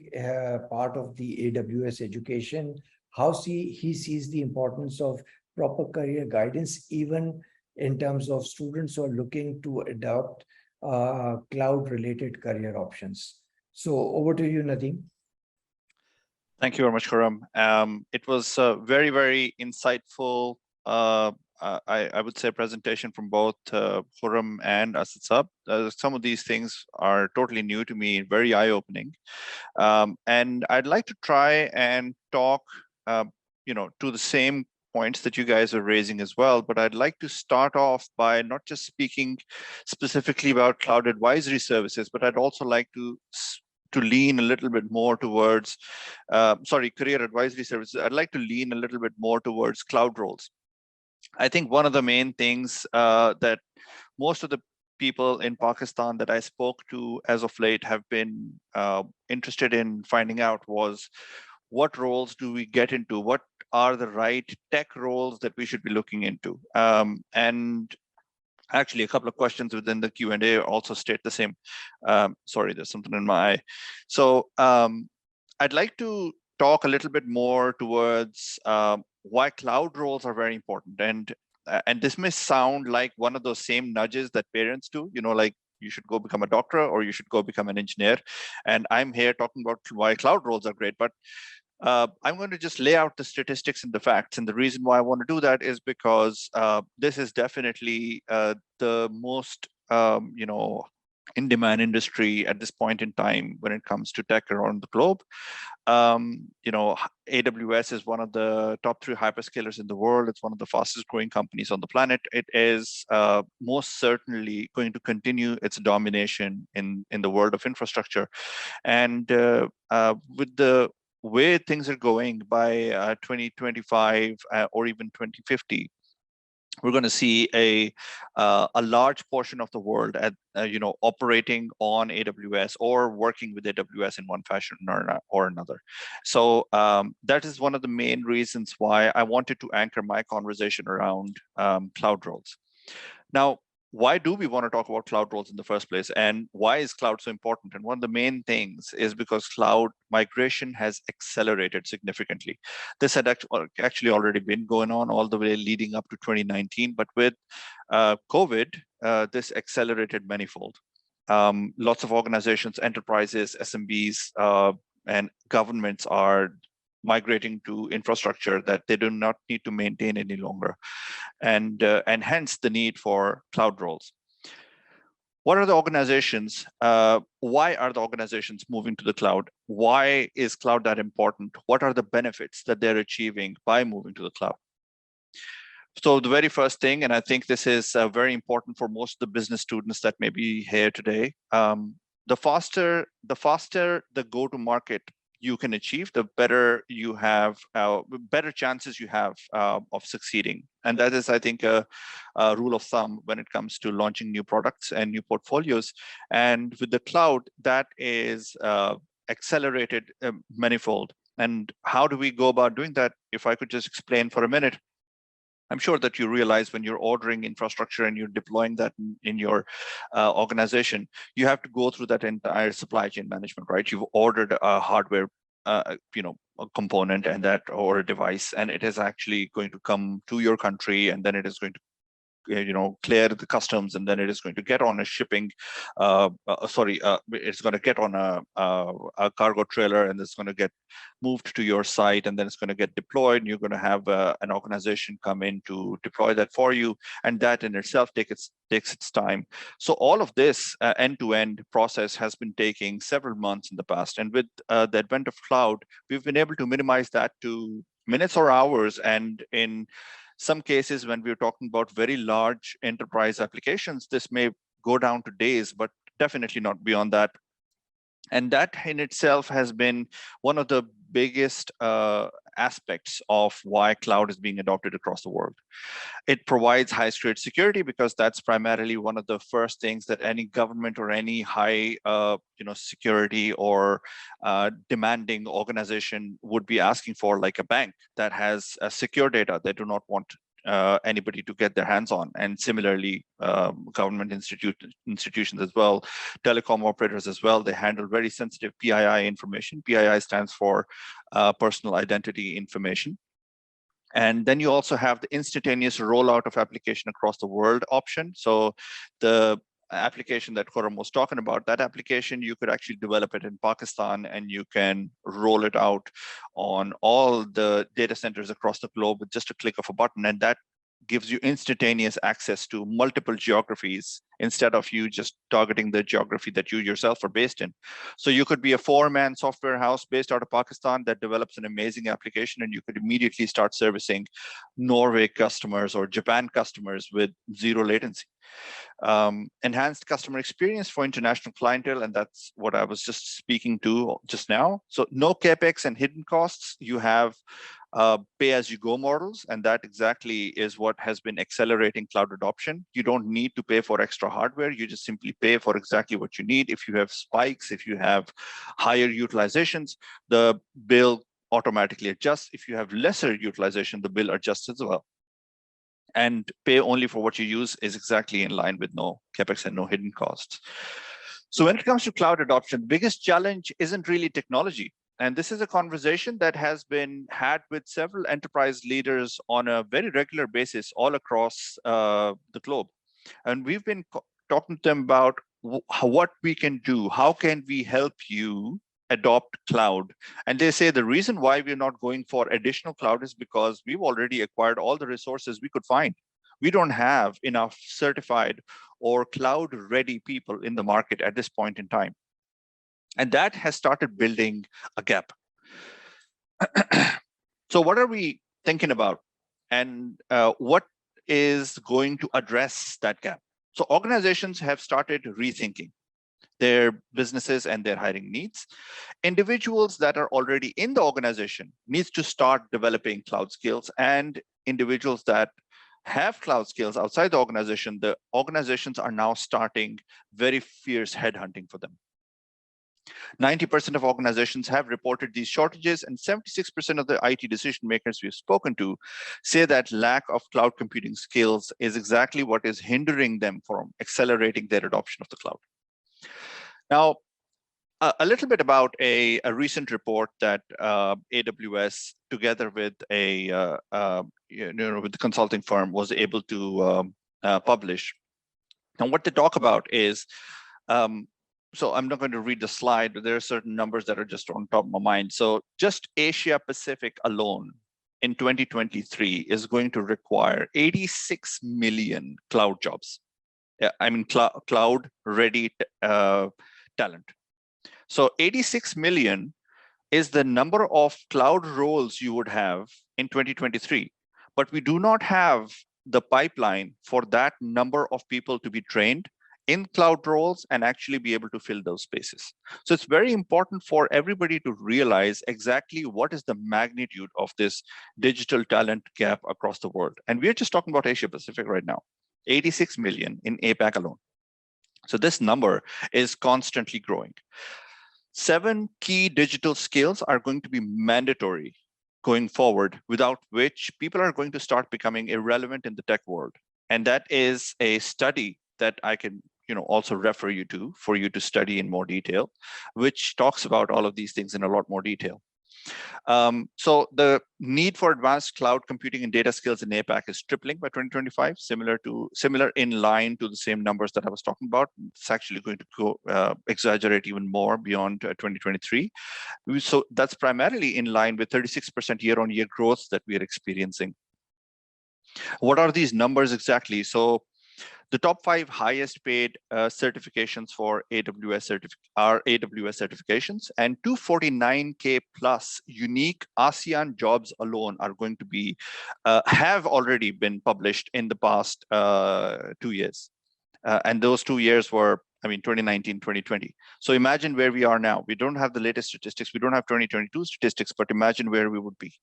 part of the AWS education, how he sees the importance of proper career guidance, even in terms of students who are looking to adopt cloud-related career options. So over to you, Nadeem. Thank you very much, Khurram. It was very, very insightful. I would say presentation from both Khurram and Asad Sab. Some of these things are totally new to me, very eye-opening. And I'd like to try and talk, to the same points that you guys are raising as well. But I'd like to start off by not just speaking specifically about cloud advisory services, but I'd also like to lean a little bit more towards, career advisory services. I'd like to lean a little bit more towards cloud roles. I think one of the main things that most of the people in Pakistan that I spoke to as of late have been interested in finding out was, what roles do we get into? What are the right tech roles that we should be looking into? And actually, a couple of questions within the Q&A also state the same. Sorry, there's something in my eye. So I'd like to talk a little bit more towards why cloud roles are very important. And this may sound like one of those same nudges that parents do, like you should go become a doctor or you should go become an engineer. And I'm here talking about why cloud roles are great. But I'm going to just lay out the statistics and the facts. And the reason why I want to do that is because this is definitely the most, in-demand industry at this point in time when it comes to tech around the globe. AWS is one of the top 3 hyperscalers in the world. It's one of the fastest growing companies on the planet. It is most certainly going to continue its domination in the world of infrastructure. And with the way things are going by 2025 or even 2050, we're going to see a large portion of the world at operating on AWS or working with AWS in one fashion or another. So that is one of the main reasons why I wanted to anchor my conversation around cloud roles. Now, why do we want to talk about cloud roles in the first place? And why is cloud so important? And one of the main things is because cloud migration has accelerated significantly. This had actually already been going on all the way leading up to 2019. But with COVID, this accelerated manifold. Lots of organizations, enterprises, SMBs, and governments are migrating to infrastructure that they do not need to maintain any longer, and hence the need for cloud roles. What are the organizations? Why are the organizations moving to the cloud? Why is cloud that important? What are the benefits that they're achieving by moving to the cloud? So the very first thing, and I think this is very important for most of the business students that may be here today, the faster the go-to-market you can achieve, the better you have, better chances you have of succeeding. And that is, I think, a rule of thumb when it comes to launching new products and new portfolios. And with the cloud, that is accelerated manifold. And how do we go about doing that? If I could just explain for a minute. I'm sure that you realize when you're ordering infrastructure and you're deploying that in your organization, you have to go through that entire supply chain management, right? You've ordered a hardware, a component and that or a device, and it is actually going to come to your country, and then it is going to clear the customs, and then it is going to get on a shipping, it's going to get on a cargo trailer, and it's going to get moved to your site, and then it's going to get deployed, and you're going to have an organization come in to deploy that for you, and that in itself takes its time. So all of this end-to-end process has been taking several months in the past, and with the advent of cloud, we've been able to minimize that to minutes or hours, and in some cases, when we're talking about very large enterprise applications, this may go down to days, but definitely not beyond that. And that in itself has been one of the biggest aspects of why cloud is being adopted across the world. It provides high-grade security because that's primarily one of the first things that any government or any high, security or demanding organization would be asking for, like a bank that has secure data they do not want anybody to get their hands on. And similarly, government institutions as well, telecom operators as well, they handle very sensitive PII information. PII stands for personal identity information. And then you also have the instantaneous rollout of application across the world option. So the application that Khurram was talking about, that application, you could actually develop it in Pakistan and you can roll it out on all the data centers across the globe with just a click of a button. And that gives you instantaneous access to multiple geographies instead of you just targeting the geography that you yourself are based in. So you could be a 4-man software house based out of Pakistan that develops an amazing application, and you could immediately start servicing Norway customers or Japan customers with zero latency. Enhanced customer experience for international clientele, and that's what I was just speaking to just now. So no capex and hidden costs. You have pay-as-you-go models, and that exactly is what has been accelerating cloud adoption. You don't need to pay for extra hardware. You just simply pay for exactly what you need. If you have spikes, if you have higher utilizations, the bill automatically adjusts. If you have lesser utilization, the bill adjusts as well. And pay only for what you use is exactly in line with no capex and no hidden costs. So when it comes to cloud adoption, the biggest challenge isn't really technology. And this is a conversation that has been had with several enterprise leaders on a very regular basis all across the globe. And we've been talking to them about what we can do. How can we help you adopt cloud? And they say the reason why we're not going for additional cloud is because we've already acquired all the resources we could find. We don't have enough certified or cloud-ready people in the market at this point in time. And that has started building a gap. So what are we thinking about? And what is going to address that gap? So organizations have started rethinking their businesses and their hiring needs. Individuals that are already in the organization needs to start developing cloud skills, and individuals that have cloud skills outside the organizations are now starting very fierce headhunting for them. 90% of organizations have reported these shortages, and 76% of the IT decision makers we've spoken to say that lack of cloud computing skills is exactly what is hindering them from accelerating their adoption of the cloud. Now, a little bit about a recent report that AWS, together with with the consulting firm, was able to publish. And what they talk about is, so I'm not going to read the slide, but there are certain numbers that are just on top of my mind. So just Asia Pacific alone in 2023 is going to require 86 million cloud jobs. Yeah, I mean, cloud ready talent. So 86 million is the number of cloud roles you would have in 2023, but we do not have the pipeline for that number of people to be trained in cloud roles and actually be able to fill those spaces. So it's very important for everybody to realize exactly what is the magnitude of this digital talent gap across the world. And we're just talking about Asia Pacific right now, 86 million in APAC alone. So this number is constantly growing. 7 key digital skills are going to be mandatory going forward, without which people are going to start becoming irrelevant in the tech world. And that is a study that I can also refer you to for you to study in more detail, which talks about all of these things in a lot more detail. So the need for advanced cloud computing and data skills in APAC is tripling by 2025, similar in line to the same numbers that I was talking about. It's actually going to go exaggerate even more beyond 2023. So that's primarily in line with 36% year-on-year growth that we are experiencing. What are these numbers exactly? So the top 5 highest paid certifications for AWS are AWS certifications, and 249K plus unique ASEAN jobs alone are going to be, have already been published in the past 2 years. And those 2 years were I mean, 2019, 2020. So imagine where we are now. We don't have the latest statistics. We don't have 2022 statistics, but imagine where we would be.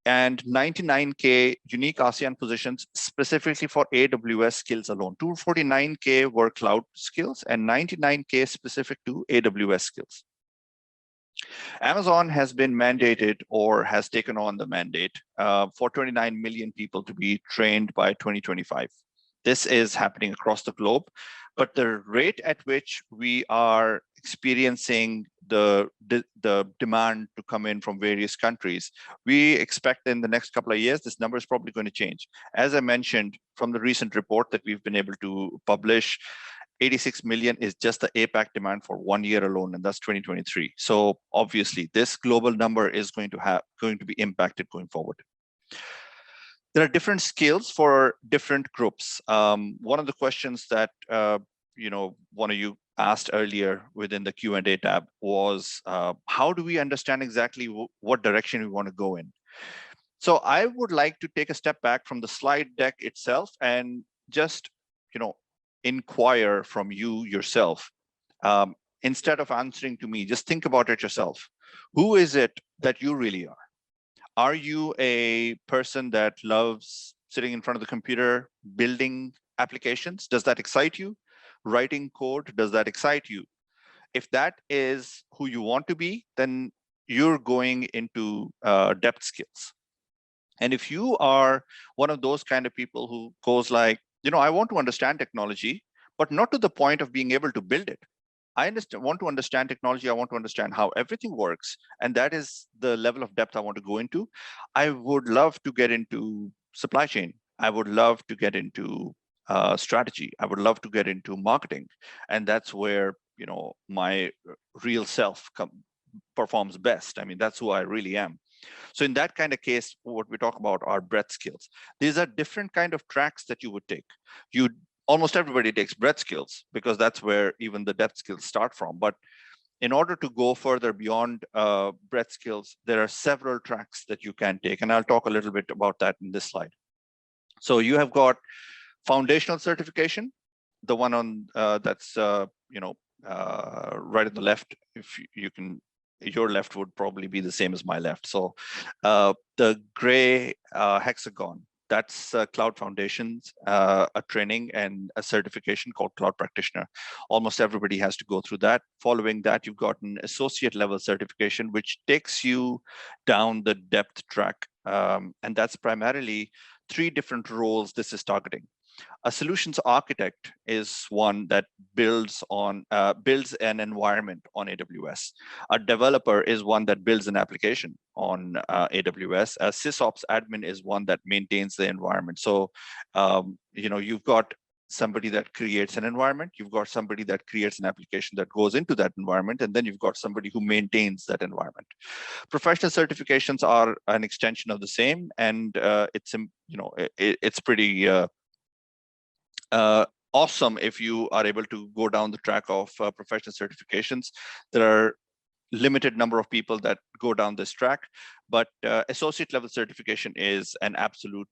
And 99K unique ASEAN positions specifically for AWS skills alone. 249K were cloud skills and 99K specific to AWS skills. Amazon has been mandated or has taken on the mandate for 29 million people to be trained by 2025. This is happening across the globe, but the rate at which we are experiencing the demand to come in from various countries, we expect in the next couple of years, this number is probably going to change. As I mentioned, from the recent report that we've been able to publish, 86 million is just the APAC demand for 1 year alone, and that's 2023. So obviously, this global number is going to be impacted going forward. There are different skills for different groups. One of the questions that one of you asked earlier within the Q&A tab was, how do we understand exactly what direction we want to go in? So I would like to take a step back from the slide deck itself and just, inquire from you yourself. Instead of answering to me, just think about it yourself. Who is it that you really are? Are you a person that loves sitting in front of the computer, building applications? Does that excite you? Writing code, does that excite you? If that is who you want to be, then you're going into depth skills. And if you are one of those kind of people who goes like, I want to understand technology, but not to the point of being able to build it. I want to understand technology. I want to understand how everything works. And that is the level of depth I want to go into. I would love to get into supply chain. I would love to get into strategy. I would love to get into marketing. And that's where, my real self performs best. I mean, that's who I really am. So in that kind of case, what we talk about are breadth skills. These are different kind of tracks that you would take. Almost everybody takes breadth skills because that's where even the depth skills start from. But in order to go further beyond breadth skills, there are several tracks that you can take. And I'll talk a little bit about that in this slide. So you have got foundational certification, the one on that's, right at the left, if you can. Your left would probably be the same as my left. So the gray hexagon, that's Cloud Foundations, a training and a certification called Cloud Practitioner. Almost everybody has to go through that. Following that, you've got an associate level certification, which takes you down the depth track. And that's primarily 3 different roles this is targeting. A solutions architect is one that builds an environment on AWS. A developer is one that builds an application on AWS. A SysOps admin is one that maintains the environment. So, you've got somebody that creates an environment, you've got somebody that creates an application that goes into that environment, and then you've got somebody who maintains that environment. Professional certifications are an extension of the same, and it's pretty awesome if you are able to go down the track of professional certifications. There are limited number of people that go down this track, but associate level certification is an absolute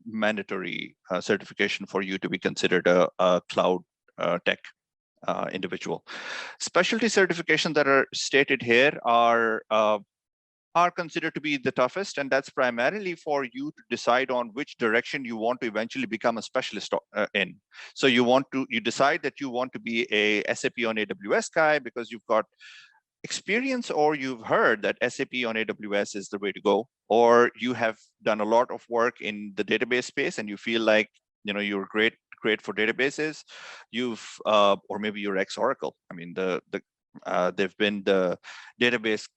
mandatory certification for you to be considered a cloud tech individual. Specialty certifications that are stated here are considered to be the toughest, and that's primarily for you to decide on which direction you want to eventually become a specialist in. So you decide that you want to be a SAP on AWS guy because you've got experience, or you've heard that SAP on AWS is the way to go, or you have done a lot of work in the database space and you feel like you're great for databases. Or maybe you're ex-Oracle. I mean, they've been the database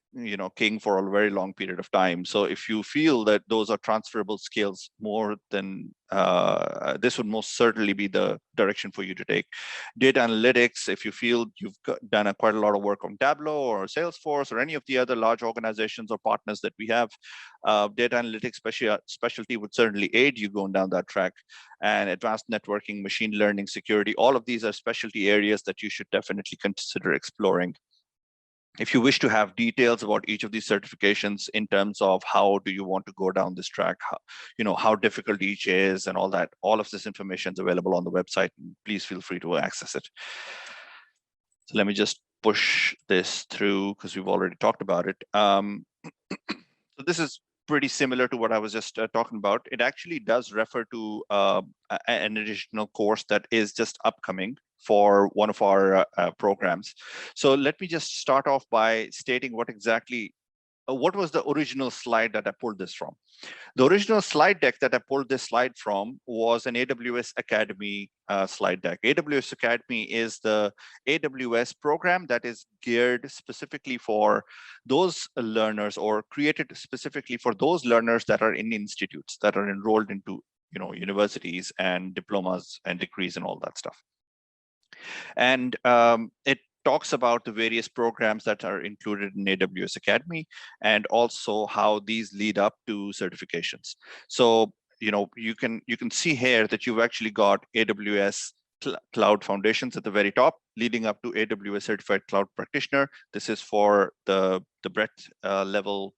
king for a very long period of time. So if you feel that those are transferable skills more than this would most certainly be the direction for you to take. Data analytics, if you feel you've done quite a lot of work on Tableau or Salesforce or any of the other large organizations or partners that we have, data analytics specialty would certainly aid you going down that track. And advanced networking, machine learning, security, all of these are specialty areas that you should definitely consider exploring. If you wish to have details about each of these certifications in terms of how do you want to go down this track, how difficult each is and all that, all of this information is available on the website. Please feel free to access it. So let me just push this through because we've already talked about it. So this is pretty similar to what I was just talking about. It actually does refer to an additional course that is just upcoming for one of our programs. So let me just start off by stating what exactly, what was the original slide that I pulled this from. The original slide deck that I pulled this slide from was an AWS Academy slide deck. AWS Academy is the AWS program that is geared specifically for those learners, or created specifically for those learners that are in institutes, that are enrolled into universities and diplomas and degrees and all that stuff. And it talks about the various programs that are included in AWS Academy, and also how these lead up to certifications. So you can see here that you've actually got AWS Cloud Foundations at the very top, leading up to AWS Certified Cloud Practitioner. This is for the breadth level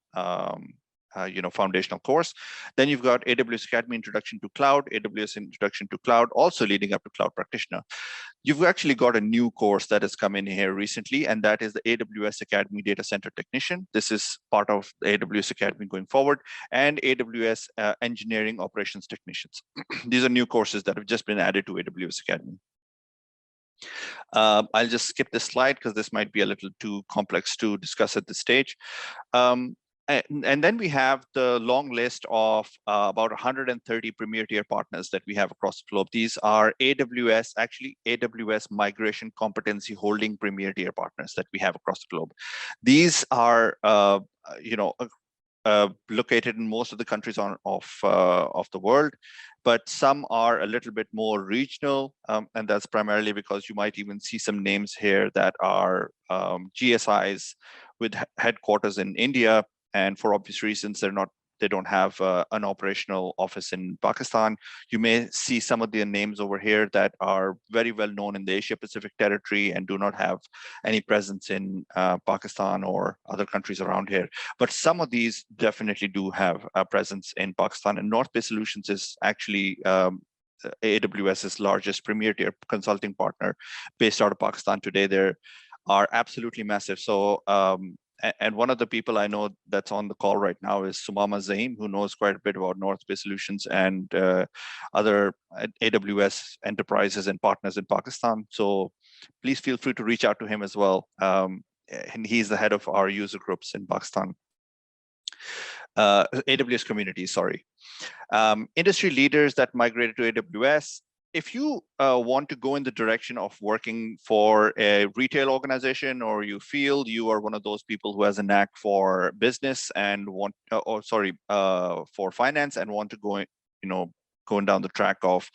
foundational course. Then you've got AWS Academy Introduction to Cloud, AWS Introduction to Cloud, also leading up to Cloud Practitioner. You've actually got a new course that has come in here recently, and that is the AWS Academy Data Center Technician. This is part of the AWS Academy going forward, and AWS Engineering Operations Technicians. These are new courses that have just been added to AWS Academy. I'll just skip this slide because this might be a little too complex to discuss at this stage. And then we have the long list of about 130 premier tier partners that we have across the globe. These are AWS Migration Competency Holding premier tier partners that we have across the globe. These are located in most of the countries of the world, but some are a little bit more regional, and that's primarily because you might even see some names here that are GSIs with headquarters in India. And for obvious reasons, they don't have an operational office in Pakistan. You may see some of their names over here that are very well known in the Asia Pacific territory and do not have any presence in Pakistan or other countries around here. But some of these definitely do have a presence in Pakistan. And NorthBay Solutions is actually AWS's largest premier tier consulting partner based out of Pakistan today. They are absolutely massive. So and one of the people I know that's on the call right now is Sumama Zaim, who knows quite a bit about NorthBay Solutions and other AWS enterprises and partners in Pakistan. So please feel free to reach out to him as well. And he's the head of our user groups in Pakistan. AWS community, sorry. Industry leaders that migrated to AWS. If you want to go in the direction of working for a retail organization, or you feel you are one of those people who has a knack for business and want, for finance and want to go, going down the track of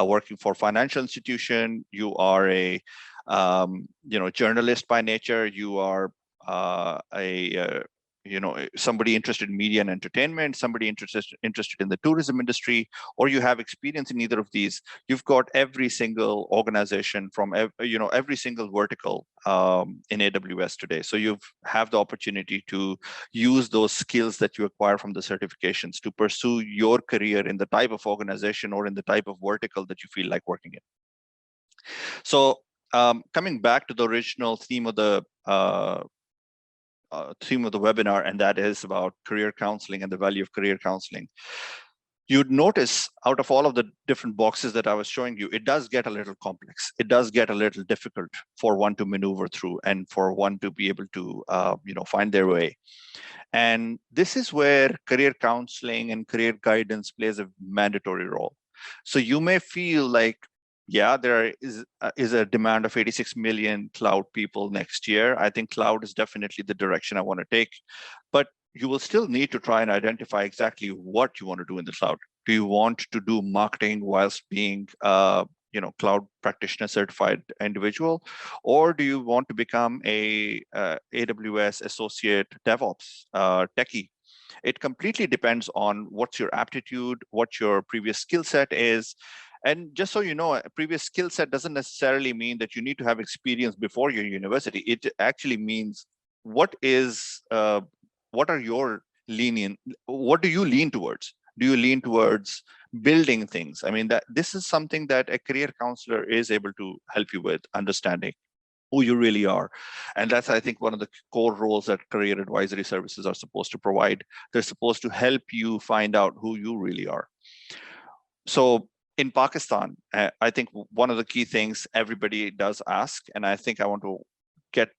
working for financial institution, you are a, journalist by nature, you are somebody interested in media and entertainment, somebody interested in the tourism industry, or you have experience in either of these, you've got every single organization from every single vertical in AWS today. So you have the opportunity to use those skills that you acquire from the certifications to pursue your career in the type of organization or in the type of vertical that you feel like working in. So coming back to the original theme of the webinar, and that is about career counseling and the value of career counseling. You'd notice out of all of the different boxes that I was showing you, it does get a little complex. It does get a little difficult for one to maneuver through and for one to be able to, find their way. And this is where career counseling and career guidance plays a mandatory role. So you may feel like, yeah, there is a demand of 86 million cloud people next year. I think cloud is definitely the direction I want to take, but you will still need to try and identify exactly what you want to do in the cloud. Do you want to do marketing whilst being cloud practitioner certified individual, or do you want to become a AWS associate DevOps techie? It completely depends on what's your aptitude, what your previous skill set is. And just so you know, a previous skill set doesn't necessarily mean that you need to have experience before your university. It actually means what are your what do you lean towards? Do you lean towards building things? I mean, that this is something that a career counselor is able to help you with, understanding who you really are. And that's, I think, one of the core roles that career advisory services are supposed to provide. They're supposed to help you find out who you really are. So in Pakistan, I think one of the key things everybody does ask, and I think I want to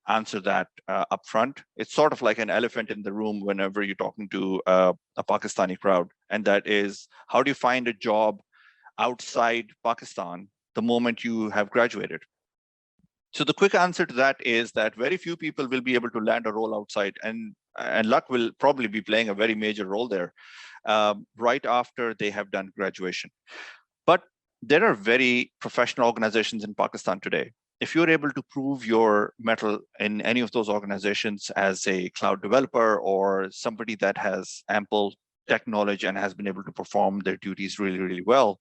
answer that up front. It's sort of like an elephant in the room whenever you're talking to a Pakistani crowd, and that is, how do you find a job outside Pakistan the moment you have graduated? So the quick answer to that is that very few people will be able to land a role outside, and luck will probably be playing a very major role there right after they have done graduation. But there are very professional organizations in Pakistan today. If you're able to prove your mettle in any of those organizations as a cloud developer or somebody that has ample tech knowledge and has been able to perform their duties really, really well,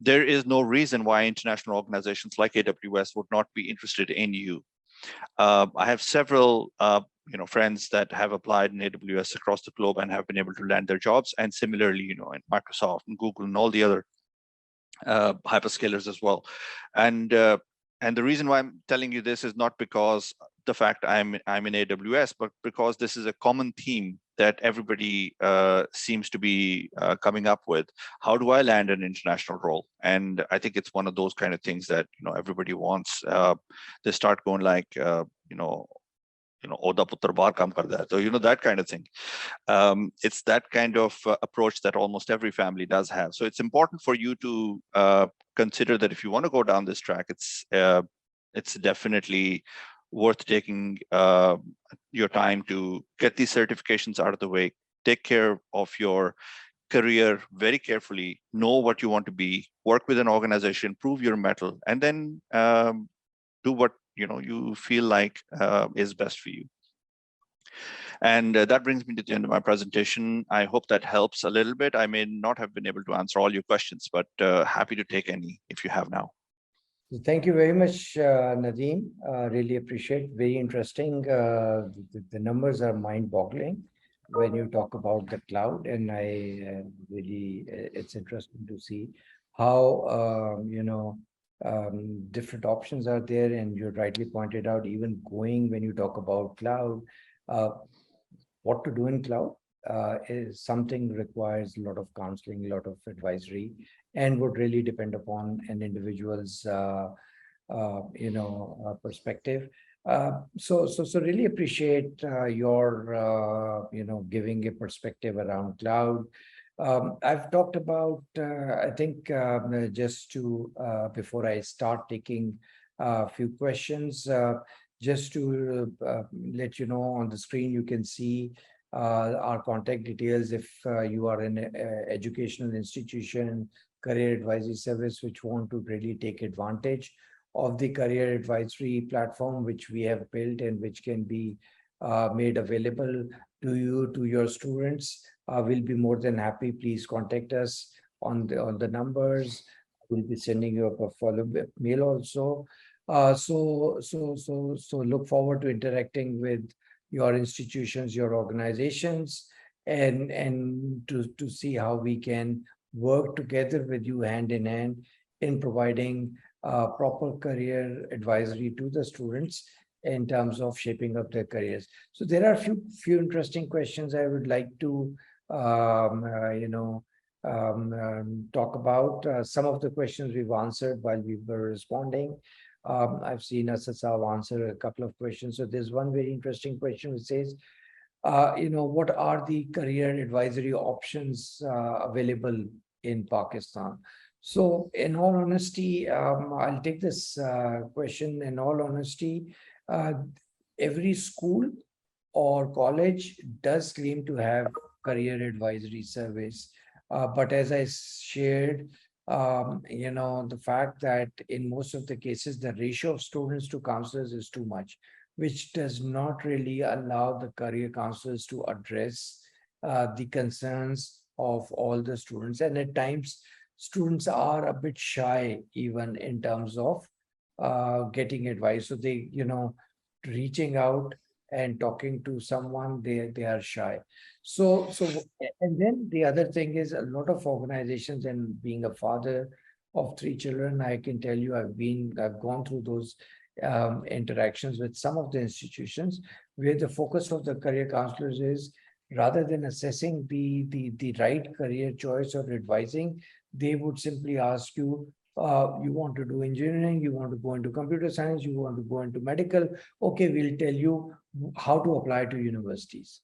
there is no reason why international organizations like AWS would not be interested in you. I have several friends that have applied in AWS across the globe and have been able to land their jobs. And similarly, in Microsoft and Google and all the other hyperscalers as well. And the reason why I'm telling you this is not because the fact I'm in AWS, but because this is a common theme that everybody seems to be coming up with. How do I land an international role? And I think it's one of those kind of things that everybody wants. They start going like, Oda Putra Bar Kam Karda. So that kind of thing. It's that kind of approach that almost every family does have. So it's important for you to consider that if you want to go down this track, it's definitely worth taking your time to get these certifications out of the way, take care of your career very carefully, know what you want to be, work with an organization, prove your mettle, and then do what you feel like is best for you. And that brings me to the end of my presentation. I hope that helps a little bit. I may not have been able to answer all your questions, but happy to take any if you have now. Thank you very much, Nadeem. Really appreciate. Very interesting. The numbers are mind-boggling when you talk about the cloud, and I really, it's interesting to see how different options are there. And you rightly pointed out, even going when you talk about cloud, what to do in cloud is something requires a lot of counseling, a lot of advisory, and would really depend upon an individual's perspective. So really appreciate your giving a perspective around cloud. I've talked about I think just to before I start taking a few questions, just to let you know, on the screen you can see our contact details if you are in an educational institution, career advisory service, which want to really take advantage of the career advisory platform which we have built and which can be made available to you, to your students. We'll be more than happy. Please contact us on the numbers. We'll be sending you a follow mail also. So look forward to interacting with your institutions, your organizations, and to see how we can work together with you hand in hand in providing proper career advisory to the students in terms of shaping up their careers. So there are a few interesting questions I would like to talk about. Some of the questions we've answered while we were responding. I've seen Asad answer a couple of questions. So there's one very interesting question which says, what are the career advisory options available in Pakistan? So in all honesty, I'll take this question. In all honesty, every school or college does claim to have career advisory service. But as I shared, the fact that in most of the cases, the ratio of students to counselors is too much, which does not really allow the career counselors to address the concerns of all the students. And at times, students are a bit shy even in terms of getting advice. So they, reaching out and talking to someone, they are shy. So and then the other thing is a lot of organizations, and being a father of three children, I can tell you I've gone through those interactions with some of the institutions where the focus of the career counselors is, rather than assessing the right career choice or advising, they would simply ask you, you want to do engineering, you want to go into computer science, you want to go into medical. Okay, we'll tell you how to apply to universities.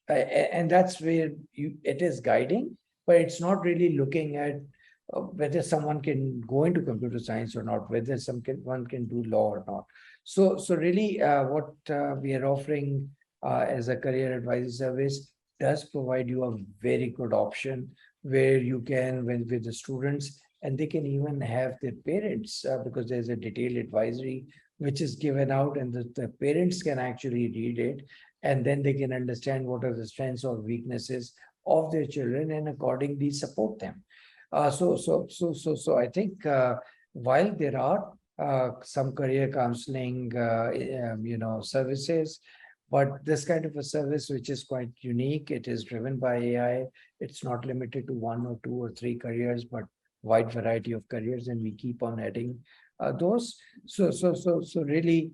And that's where it is guiding, but it's not really looking at whether someone can go into computer science or not, whether one can do law or not. So really, what we are offering as a career advisory service does provide you a very good option where you can, with the students, and they can even have their parents, because there's a detailed advisory which is given out, and the parents can actually read it, and then they can understand what are the strengths or weaknesses of their children and accordingly support them. So I think while there are some career counseling, services, but this kind of a service, which is quite unique, it is driven by AI. It's not limited to one or two or three careers, but wide variety of careers, and we keep on adding those. So really,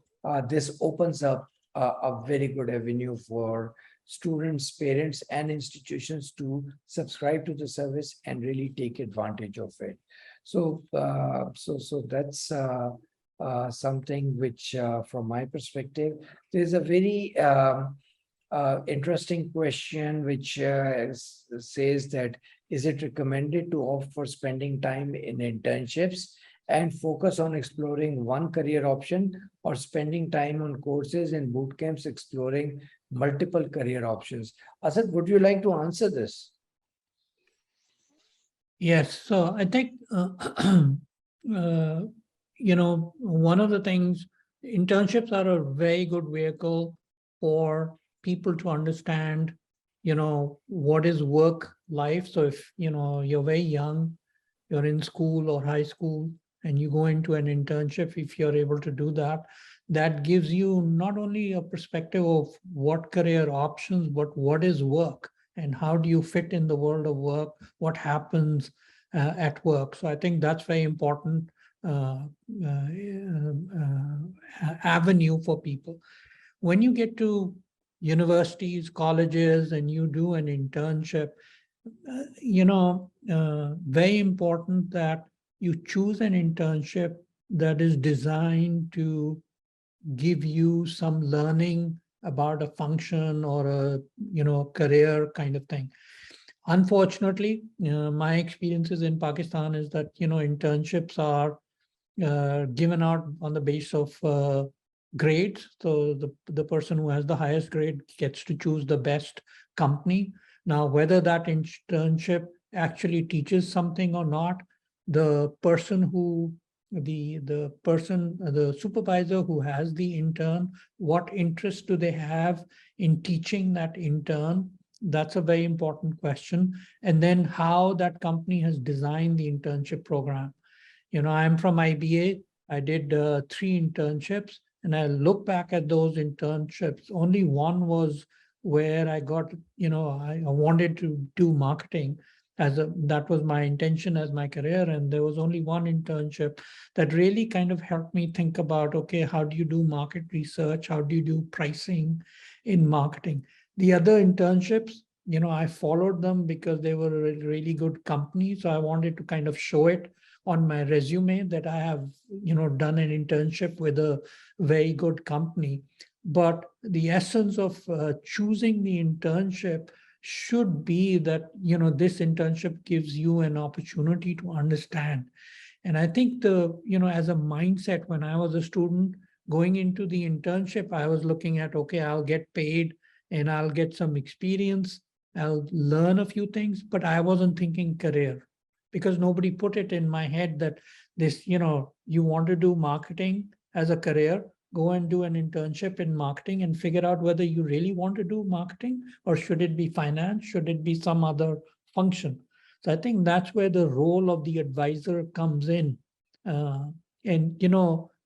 this opens up a very good avenue for students, parents, and institutions to subscribe to the service and really take advantage of it. So that's something which, from my perspective, there's a very interesting question which says that, is it recommended to opt for spending time in internships and focus on exploring one career option, or spending time on courses and boot camps exploring multiple career options? Asad, would you like to answer this? Yes, so I think, one of the things, internships are a very good vehicle for people to understand, what is work life. So if, you're very young, you're in school or high school, and you go into an internship, if you're able to do that, that gives you not only a perspective of what career options, but what is work and how do you fit in the world of work, what happens at work. So I think that's very important avenue for people. When you get to universities, colleges, and you do an internship, very important that you choose an internship that is designed to give you some learning about a function or a career kind of thing. Unfortunately, my experiences in Pakistan is that internships are given out on the basis of grades. So the person who has the highest grade gets to choose the best company. Now, whether that internship actually teaches something or not, the supervisor who has the intern, what interest do they have in teaching that intern? That's a very important question. And then how that company has designed the internship program. I'm from IBA. I did 3 internships, and I look back at those internships. Only one was where I got, I wanted to do marketing that was my intention as my career. And there was only one internship that really kind of helped me think about, okay, how do you do market research? How do you do pricing in marketing? The other internships, I followed them because they were a really good company. So I wanted to kind of show it on my resume that I have, done an internship with a very good company. But the essence of choosing the internship should be that, this internship gives you an opportunity to understand. And I think as a mindset, when I was a student going into the internship, I was looking at, okay, I'll get paid and I'll get some experience. I'll learn a few things, but I wasn't thinking career, because nobody put it in my head that this, you want to do marketing as a career, go and do an internship in marketing and figure out whether you really want to do marketing, or should it be finance? Should it be some other function? So I think that's where the role of the advisor comes in. And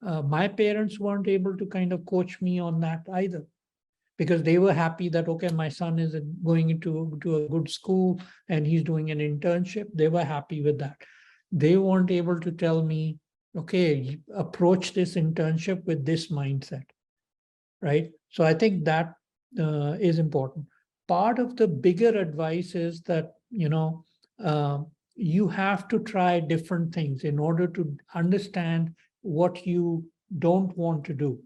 my parents weren't able to kind of coach me on that either. because they were happy that, okay, my son is going to a good school and he's doing an internship. They were happy with that. They weren't able to tell me, okay, approach this internship with this mindset, right? So I think that is important. Part of the bigger advice is that, you have to try different things in order to understand what you don't want to do.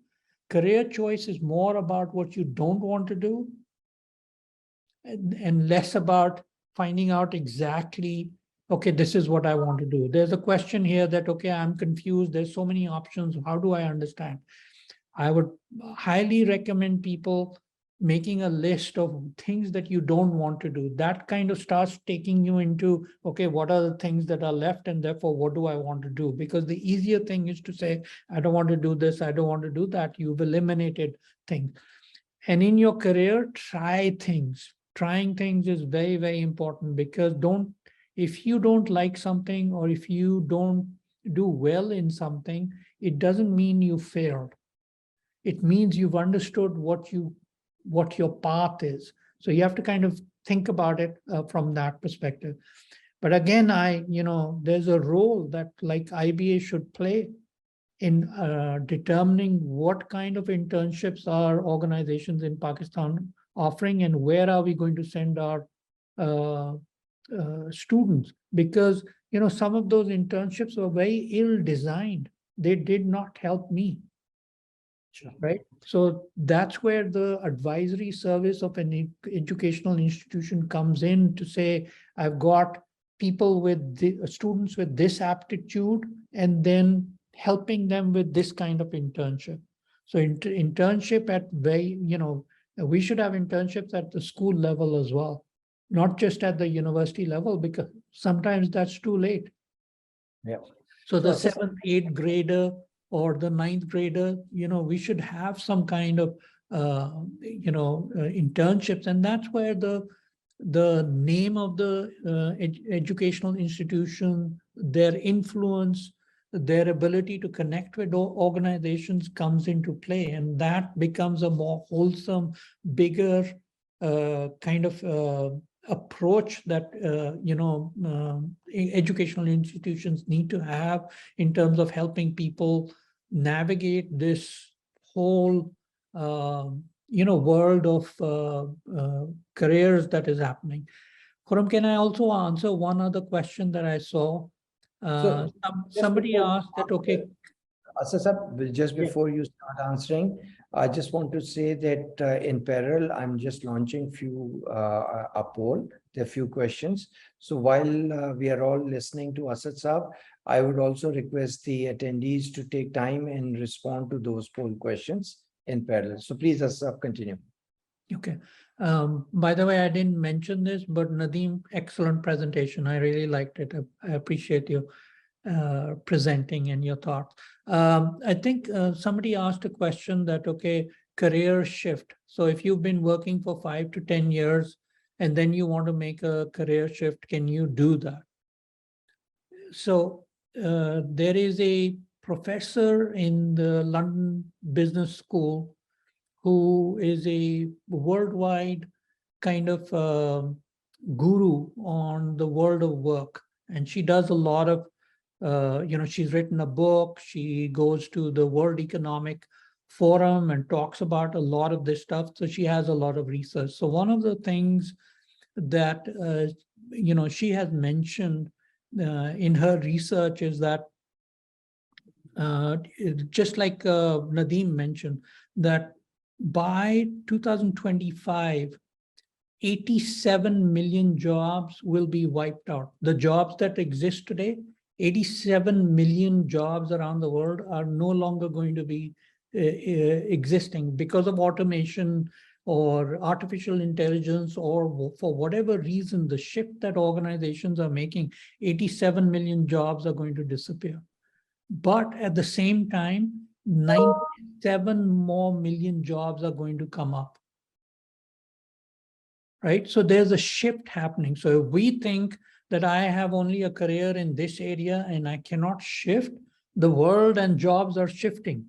Career choice is more about what you don't want to do and less about finding out exactly, okay, this is what I want to do. There's a question here that, okay, I'm confused. There's so many options. How do I understand? I would highly recommend people making a list of things that you don't want to do. That kind of starts taking you into, okay, what are the things that are left? And therefore, what do I want to do? Because the easier thing is to say, I don't want to do this, I don't want to do that. You've eliminated things. And in your career, try things. Trying things is very, very important, because if you don't like something or if you don't do well in something, it doesn't mean you failed. It means you've understood what your path is. So you have to kind of think about it from that perspective. But again, there's a role that like IBA should play in determining what kind of internships are organizations in Pakistan offering and where are we going to send our students. Because, some of those internships were very ill-designed. They did not help me. Right. So that's where the advisory service of an educational institution comes in to say, I've got people students with this aptitude, and then helping them with this kind of internship. So internship we should have internships at the school level as well, not just at the university level, because sometimes that's too late. Yeah. So the 7th, 8th grader or the 9th grader, we should have some kind of, internships. And that's where the name of the educational institution, their influence, their ability to connect with organizations comes into play. And that becomes a more wholesome, bigger kind of approach that educational institutions need to have in terms of helping people navigate this whole world of careers that is happening. Khurram, can I also answer one other question that I saw? Somebody asked that, okay. Asad sir, just before you start answering, I just want to say that in parallel, I'm just launching a poll. There are few questions. So while we are all listening to Asad sir, I would also request the attendees to take time and respond to those poll questions in parallel. So please, Asad, continue. Okay. By the way, I didn't mention this, but Nadeem, excellent presentation. I really liked it. I appreciate you presenting and your thoughts. I think somebody asked a question that, okay, career shift. So if you've been working for 5 to 10 years and then you want to make a career shift, can you do that? So there is a professor in the London Business School who is a worldwide kind of guru on the world of work. And she does a lot of, she's written a book, she goes to the World Economic Forum and talks about a lot of this stuff. So she has a lot of research. So one of the things that, she has mentioned in her research is that, just like Nadeem mentioned, that by 2025, 87 million jobs will be wiped out. The jobs that exist today, 87 million jobs around the world are no longer going to be existing because of automation or artificial intelligence, or for whatever reason, the shift that organizations are making, 87 million jobs are going to disappear. But at the same time, 97 more million jobs are going to come up. Right? So there's a shift happening. So if we think that I have only a career in this area and I cannot shift, the world and jobs are shifting.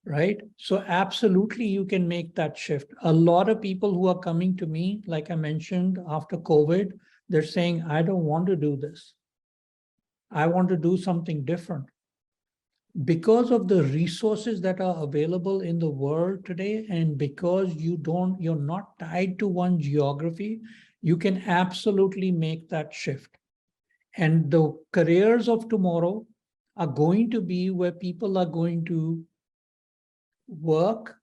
right? So absolutely, you can make that shift. A lot of people who are coming to me, like I mentioned, after COVID, they're saying, I don't want to do this. I want to do something different. Because of the resources that are available in the world today, and because you're not tied to one geography, you can absolutely make that shift. And the careers of tomorrow are going to be where people are going to work,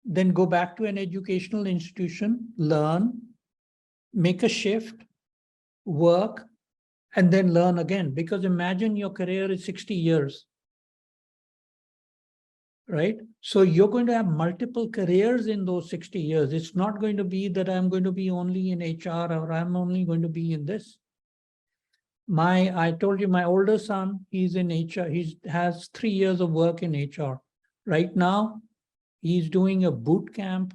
then go back to an educational institution, learn, make a shift, work, and then learn again. Because imagine your career is 60 years, right? So you're going to have multiple careers in those 60 years. It's not going to be that I'm going to be only in HR or I'm only going to be in this. I told you my older son, he's in HR. He has 3 years of work in HR. Right now, he's doing a boot camp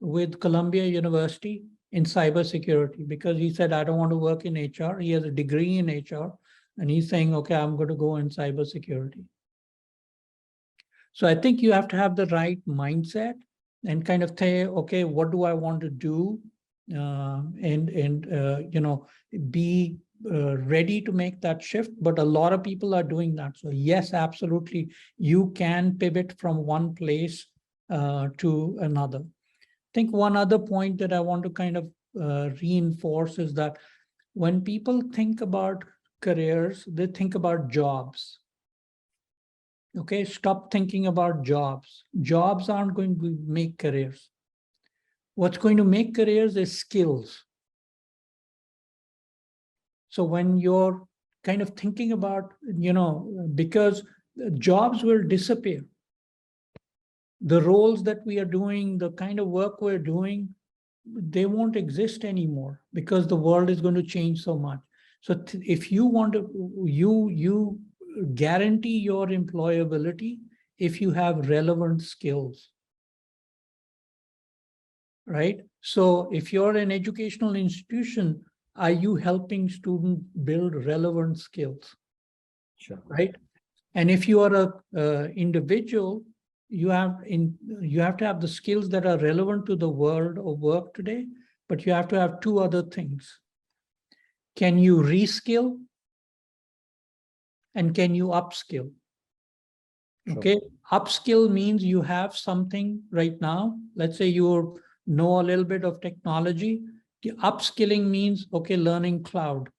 with Columbia University in cybersecurity because he said, I don't want to work in HR. He has a degree in HR. And he's saying, okay, I'm going to go in cybersecurity. So I think you have to have the right mindset and kind of say, okay, what do I want to do? Be ready to make that shift. But a lot of people are doing that. So yes, absolutely, you can pivot from one place to another. I think one other point that I want to kind of reinforce is that when people think about careers, they think about jobs. Okay, stop thinking about jobs. Jobs aren't going to make careers. What's going to make careers is skills. So when you're kind of thinking about, because jobs will disappear. The roles that we are doing, the kind of work we're doing, they won't exist anymore because the world is going to change so much. So if you want to, you guarantee your employability if you have relevant skills, right? So if you're an educational institution, are you helping students build relevant skills? Sure. Right? And if you are a individual, you have to have the skills that are relevant to the world of work today, but you have to have two other things. Can you reskill? And can you upskill? Sure. Okay, upskill means you have something right now. Let's say you know a little bit of technology. Upskilling means, okay, learning cloud,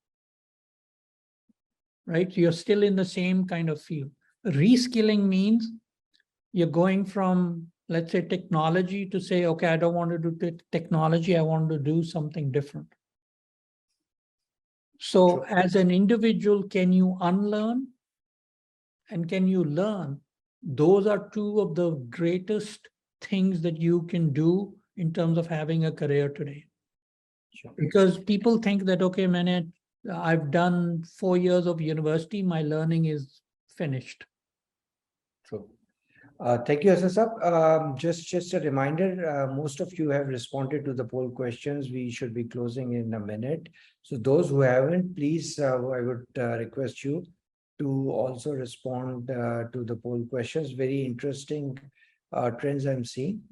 right? You're still in the same kind of field. Reskilling means you're going from, let's say, technology to say, okay, I don't want to do technology, I want to do something different. So as an individual, can you unlearn and can you learn? Those are two of the greatest things that you can do in terms of having a career today. Sure. Because people think that, okay, man, I've done 4 years of university, my learning is finished. True. Thank you, Asasap. Just a reminder, most of you have responded to the poll questions. We should be closing in a minute. So those who haven't, please, I would request you to also respond to the poll questions. Very interesting trends I'm seeing.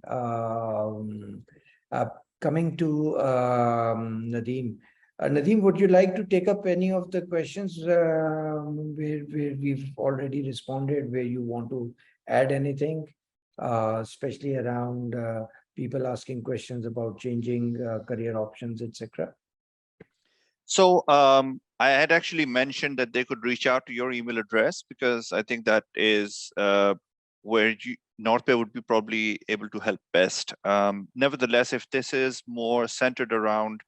Coming to Nadeem. Nadeem, would you like to take up any of the questions where we've already responded, where you want to add anything, especially around people asking questions about changing career options, etc.? So I had actually mentioned that they could reach out to your email address because I think that is where NorthBay would be probably able to help best. Nevertheless, if this is more centered around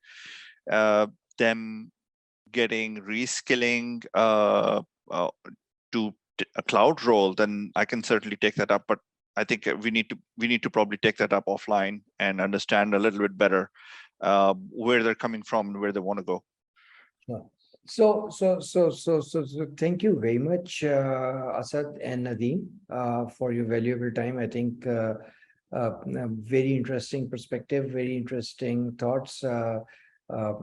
them getting reskilling to a cloud role, then I can certainly take that up. But I think we need to probably take that up offline and understand a little bit better where they're coming from and where they want to go. So thank you very much, Asad and Nadeem, for your valuable time. I think very interesting perspective, very interesting thoughts. One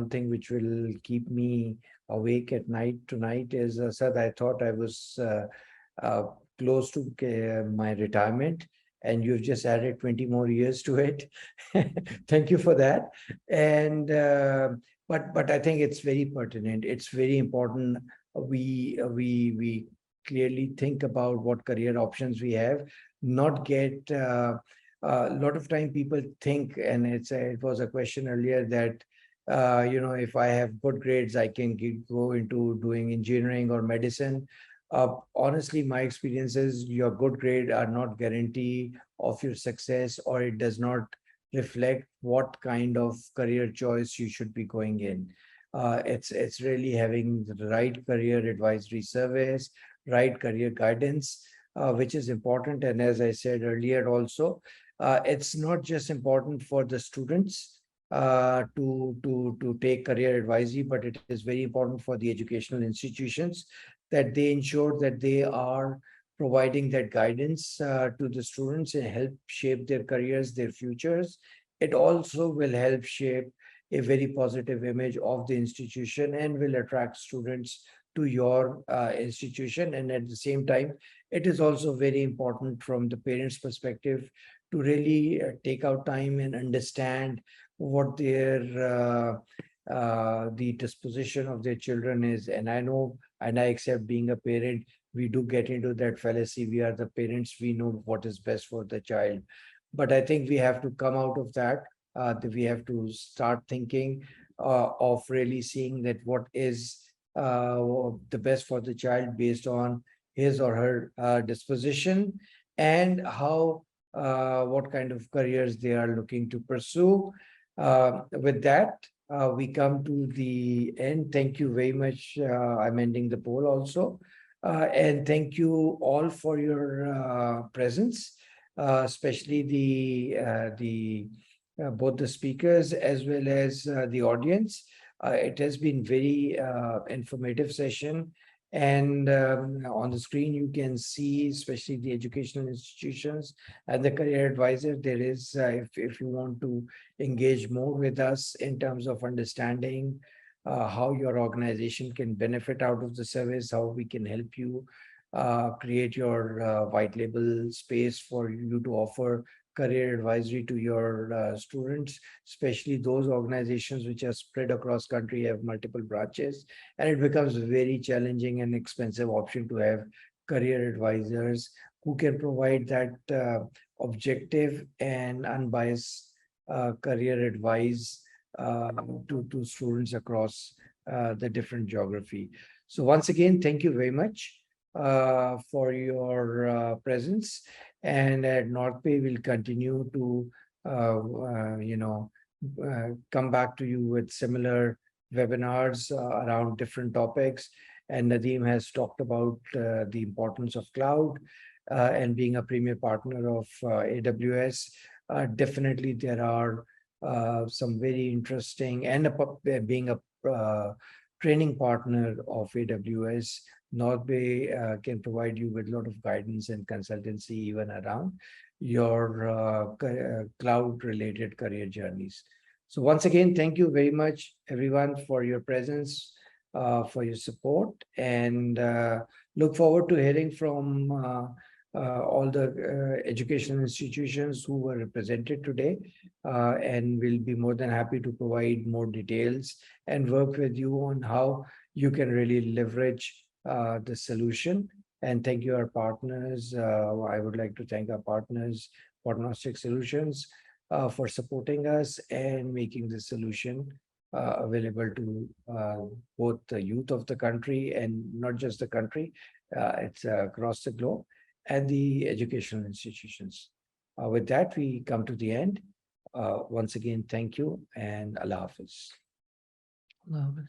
thing which will keep me awake at night tonight is, Asad, I thought I was uh, close to my retirement, and you've just added 20 more years to it. Thank you for that. And but I think it's very pertinent. It's very important. We clearly think about what career options we have, not get. A lot of time people think, and it was a question earlier that if I have good grades, I can go into doing engineering or medicine. Honestly, my experience is your good grade are not guarantee of your success, or it does not reflect what kind of career choice you should be going in. It's really having the right career advisory service, right career guidance, which is important. And as I said earlier, also, it's not just important for the students to take career advisory, but it is very important for the educational institutions that they ensure that they are providing that guidance to the students and help shape their careers, their futures. It also will help shape a very positive image of the institution and will attract students to your institution. And at the same time, it is also very important from the parents' perspective to really take out time and understand what their the disposition of their children is. And I know, and I accept, being a parent, we do get into that fallacy. We are the parents, we know what is best for the child. But I think we have to come out of that. That we have to start thinking of really seeing that what is the best for the child based on his or her disposition, and how what kind of careers they are looking to pursue. With that, we come to the end. Thank you very much. I'm ending the poll also. And thank you all for your presence, especially the both the speakers as well as the audience. It has been very informative session. And on the screen, you can see, especially the educational institutions and the career advisor. There is, if you want to engage more with us in terms of understanding how your organization can benefit out of the service, how we can help you create your white label space for you to offer career advisory to your students, especially those organizations which are spread across country, have multiple branches, and it becomes very challenging and expensive option to have career advisors who can provide that objective and unbiased career advice to students across the different geography. So once again, thank you very much for your presence. And at NorthBay, we'll continue to, come back to you with similar webinars around different topics. And Nadeem has talked about the importance of cloud and being a premier partner of AWS. Definitely, there are some very interesting, and being a training partner of AWS, NorthBay can provide you with a lot of guidance and consultancy even around your cloud-related career journeys. So once again, thank you very much, everyone, for your presence, for your support, and look forward to hearing from all the educational institutions who were represented today, and we'll be more than happy to provide more details and work with you on how you can really leverage the solution. And thank you, our partners. I would like to thank our partners, Prognostic Solutions, for supporting us and making the solution available to both the youth of the country, and not just the country, it's across the globe, and the educational institutions. With that, we come to the end. Once again, thank you, and Allah Hafiz.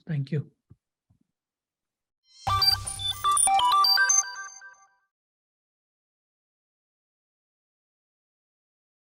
Thank you.